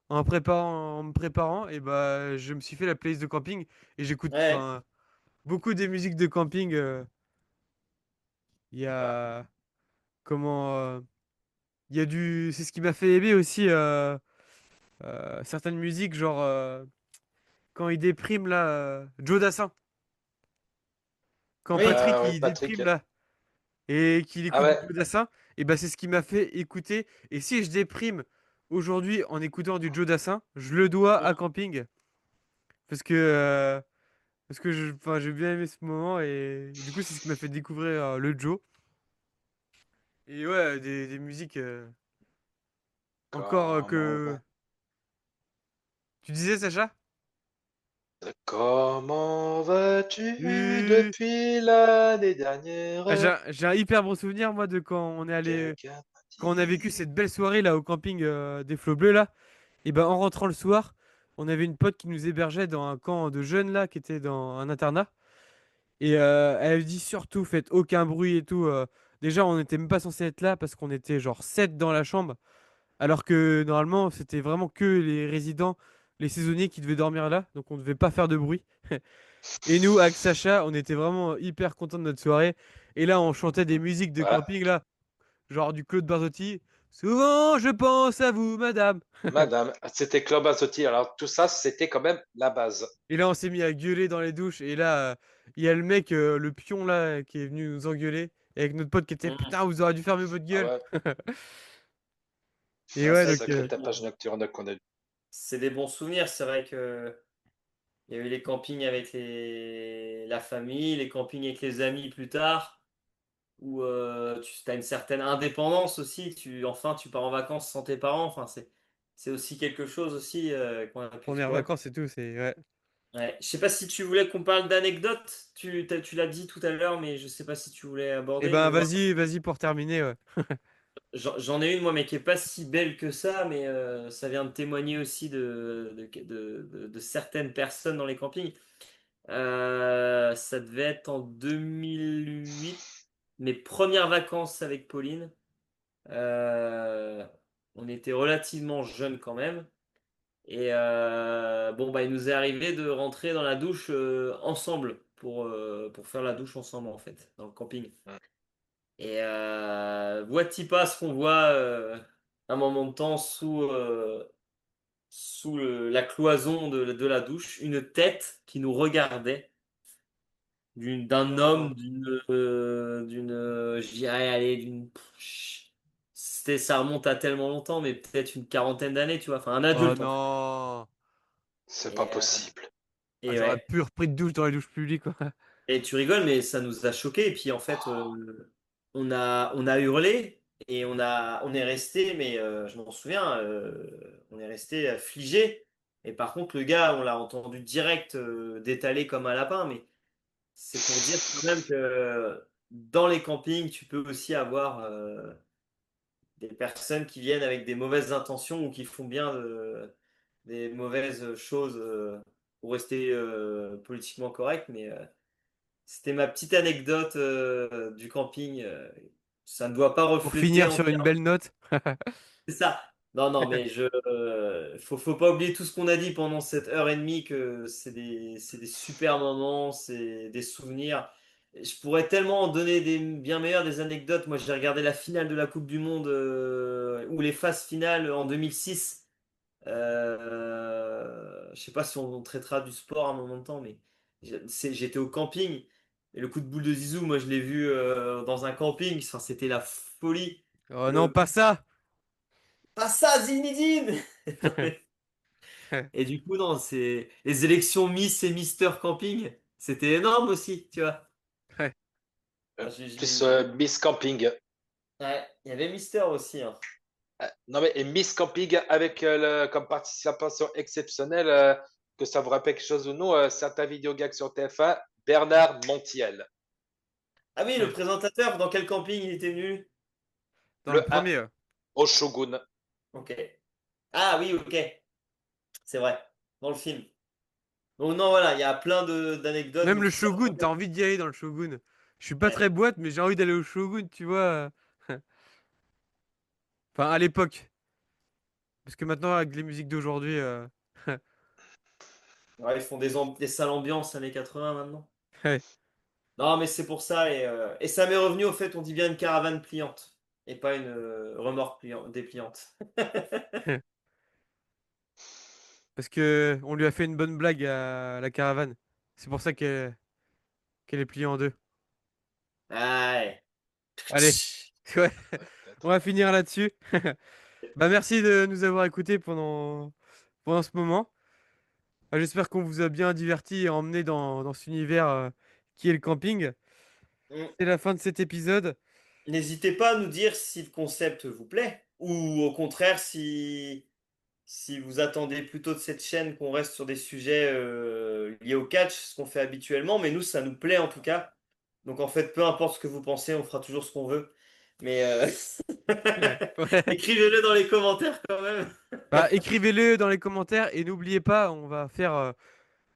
Speaker 2: en me préparant, et ben, je me suis fait la playlist de camping et j'écoute,
Speaker 3: Ouais.
Speaker 2: enfin, beaucoup des musiques de camping. Il y
Speaker 1: Bah,
Speaker 2: a comment, il y a c'est ce qui m'a fait aimer aussi certaines musiques, genre quand il déprime là, Joe Dassin, quand
Speaker 3: Oui.
Speaker 2: Patrick
Speaker 1: ouais,
Speaker 2: il
Speaker 1: Patrick.
Speaker 2: déprime là. Et qu'il
Speaker 1: Ah
Speaker 2: écoute
Speaker 1: ouais,
Speaker 2: du Joe Dassin, et ben c'est ce qui m'a fait écouter. Et si je déprime aujourd'hui en écoutant du Joe Dassin, je le dois à Camping. Parce que, enfin, j'ai bien aimé ce moment et du coup c'est ce qui m'a fait découvrir le Joe. Et ouais, des musiques encore
Speaker 1: comment
Speaker 2: que... Tu disais Sacha?
Speaker 1: comment vas-tu
Speaker 2: Euh,
Speaker 1: depuis l'année dernière?
Speaker 2: J'ai un hyper bon souvenir moi de quand on est allé...
Speaker 1: Quelqu'un m'a
Speaker 2: Quand on a vécu
Speaker 1: dit.
Speaker 2: cette belle soirée là au camping des Flots Bleus là. Et ben en rentrant le soir, on avait une pote qui nous hébergeait dans un camp de jeunes là, qui était dans un internat. Et elle dit surtout, faites aucun bruit et tout. Déjà, on n'était même pas censé être là parce qu'on était genre 7 dans la chambre. Alors que normalement, c'était vraiment que les résidents, les saisonniers qui devaient dormir là. Donc on devait pas faire de bruit. Et nous, avec Sacha, on était vraiment hyper contents de notre soirée. Et là, on chantait des musiques de
Speaker 1: Voilà,
Speaker 2: camping là, genre du Claude Barzotti. Souvent, je pense à vous, madame.
Speaker 1: madame, c'était Club Azzotti. Alors tout ça, c'était quand même la base.
Speaker 2: Et là, on s'est mis à gueuler dans les douches. Et là, il y a le mec, le pion là, qui est venu nous engueuler. Et avec notre pote qui était,
Speaker 3: Mm.
Speaker 2: putain, vous auriez dû fermer votre
Speaker 1: Ah
Speaker 2: gueule.
Speaker 1: ouais,
Speaker 2: Et
Speaker 3: Ah,
Speaker 2: ouais,
Speaker 1: un
Speaker 2: donc,
Speaker 1: sacré tapage nocturne qu'on a eu.
Speaker 3: c'est des bons souvenirs. C'est vrai que il y a eu les campings avec la famille, les campings avec les amis plus tard. où tu as une certaine indépendance aussi. Tu pars en vacances sans tes parents. Enfin, c'est aussi quelque chose aussi qu'on a pu
Speaker 2: Premières
Speaker 3: explorer.
Speaker 2: vacances et tout, c'est. Ouais.
Speaker 3: Ouais. Je sais pas si tu voulais qu'on parle d'anecdotes. Tu l'as dit tout à l'heure, mais je sais pas si tu voulais
Speaker 2: Eh
Speaker 3: aborder.
Speaker 2: ben,
Speaker 3: Mais moi,
Speaker 2: vas-y pour terminer. Ouais.
Speaker 3: j'en ai une, moi, mais qui est pas si belle que ça, mais ça vient de témoigner aussi de certaines personnes dans les campings. Ça devait être en 2008, mes premières vacances avec Pauline. Euh, on était relativement jeunes quand même. Et bon, bah, il nous est arrivé de rentrer dans la douche ensemble pour faire la douche ensemble en fait, dans le camping. Et vois-tu pas ce qu'on voit un moment de temps sous la cloison de la douche, une tête qui nous regardait, d'un
Speaker 2: Non.
Speaker 3: homme, je dirais, allez, ça remonte à tellement longtemps, mais peut-être une quarantaine d'années, tu vois, enfin un
Speaker 2: Oh
Speaker 3: adulte en fait.
Speaker 2: non.
Speaker 1: C'est pas
Speaker 3: Et,
Speaker 1: possible.
Speaker 2: Ah,
Speaker 3: et
Speaker 2: j'aurais
Speaker 3: ouais.
Speaker 2: pu repris de douche dans les douches publiques, quoi.
Speaker 3: Et tu rigoles, mais ça nous a choqués. Et puis en fait, on a hurlé et on est resté, mais je m'en souviens, on est resté figé. Et par contre, le gars, on l'a entendu direct d'étaler comme un lapin. Mais c'est pour dire quand même que dans les campings, tu peux aussi avoir des personnes qui viennent avec des mauvaises intentions ou qui font bien des mauvaises choses pour rester politiquement correct. Mais c'était ma petite anecdote du camping. Ça ne doit pas
Speaker 2: Pour
Speaker 3: refléter
Speaker 2: finir sur une
Speaker 3: entièrement.
Speaker 2: belle note.
Speaker 3: C'est ça. Non, non, mais faut pas oublier tout ce qu'on a dit pendant cette heure et demie, que c'est des super moments, c'est des souvenirs. Je pourrais tellement en donner des bien meilleurs, des anecdotes. Moi, j'ai regardé la finale de la Coupe du Monde ou les phases finales en 2006. Je sais pas si on traitera du sport à un moment de temps, mais j'étais au camping et le coup de boule de Zizou, moi je l'ai vu dans un camping. Enfin, c'était la folie.
Speaker 2: Oh non,
Speaker 3: Le
Speaker 2: pas ça.
Speaker 3: Pas ça, Zinedine! Non, mais- Et du coup, non, c'est les élections Miss et Mister Camping, c'était énorme aussi, tu vois.
Speaker 2: Ouais.
Speaker 3: Ah,
Speaker 1: Plus Miss Camping.
Speaker 3: Ouais, il y avait Mister aussi, hein.
Speaker 1: Non, mais et Miss Camping avec comme participation exceptionnelle, que ça vous rappelle quelque chose ou non, certains vidéogags sur TF1, Bernard Montiel.
Speaker 3: Ah oui, le présentateur, dans quel camping il était venu?
Speaker 2: Dans le
Speaker 1: Le 1
Speaker 2: premier.
Speaker 1: au Shogun.
Speaker 3: Ok. Ah oui, ok, c'est vrai, dans le film. Donc non, voilà, il y a plein d'anecdotes,
Speaker 2: Même
Speaker 3: mais
Speaker 2: le
Speaker 3: qui sont...
Speaker 2: Shogun, t'as envie d'y aller dans le Shogun. Je suis pas
Speaker 3: Ouais.
Speaker 2: très boîte, mais j'ai envie d'aller au Shogun, tu vois. Enfin, à l'époque. Parce que maintenant, avec les musiques d'aujourd'hui.
Speaker 3: Ouais, ils font des salles ambiance années 80 maintenant.
Speaker 2: Ouais.
Speaker 3: Non, mais c'est pour ça, et ça m'est revenu au fait, on dit bien une caravane pliante, et pas une remorque dépliante.
Speaker 2: Parce que on lui a fait une bonne blague à la caravane. C'est pour ça qu'elle est pliée en deux.
Speaker 3: Ouais.
Speaker 2: Allez, ouais,
Speaker 1: Ouais,
Speaker 2: on
Speaker 1: peut-être.
Speaker 2: va finir là-dessus. Bah merci de nous avoir écoutés pendant ce moment. J'espère qu'on vous a bien diverti et emmené dans cet univers qui est le camping.
Speaker 3: Mm.
Speaker 2: C'est la fin de cet épisode.
Speaker 3: N'hésitez pas à nous dire si le concept vous plaît, ou au contraire si vous attendez plutôt de cette chaîne qu'on reste sur des sujets liés au catch, ce qu'on fait habituellement, mais nous, ça nous plaît en tout cas. Donc en fait, peu importe ce que vous pensez, on fera toujours ce qu'on veut. Mais
Speaker 2: Ouais.
Speaker 3: écrivez-le dans les commentaires quand même.
Speaker 2: Bah, écrivez-le dans les commentaires et n'oubliez pas, on va faire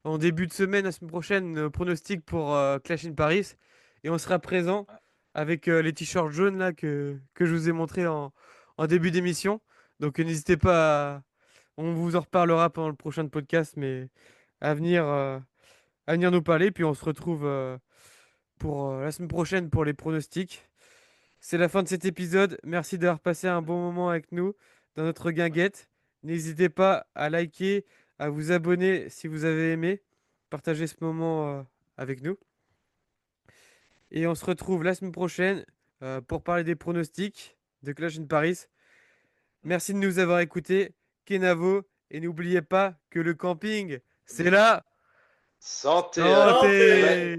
Speaker 2: en début de semaine, la semaine prochaine, pronostic pour Clash in Paris. Et on sera présent avec les t-shirts jaunes là que je vous ai montré en début d'émission. Donc n'hésitez pas on vous en reparlera pendant le prochain podcast, mais à venir, euh, à venir nous parler. Puis on se retrouve pour la semaine prochaine pour les pronostics. C'est la fin de cet épisode. Merci d'avoir passé un bon moment avec nous dans notre guinguette. N'hésitez pas à liker, à vous abonner si vous avez aimé. Partagez ce moment avec nous. Et on se retrouve la semaine prochaine pour parler des pronostics de Clash in Paris. Merci de nous avoir écoutés. Kenavo. Et n'oubliez pas que le camping, c'est là.
Speaker 1: Santé, hein.
Speaker 3: Santé!
Speaker 2: Santé!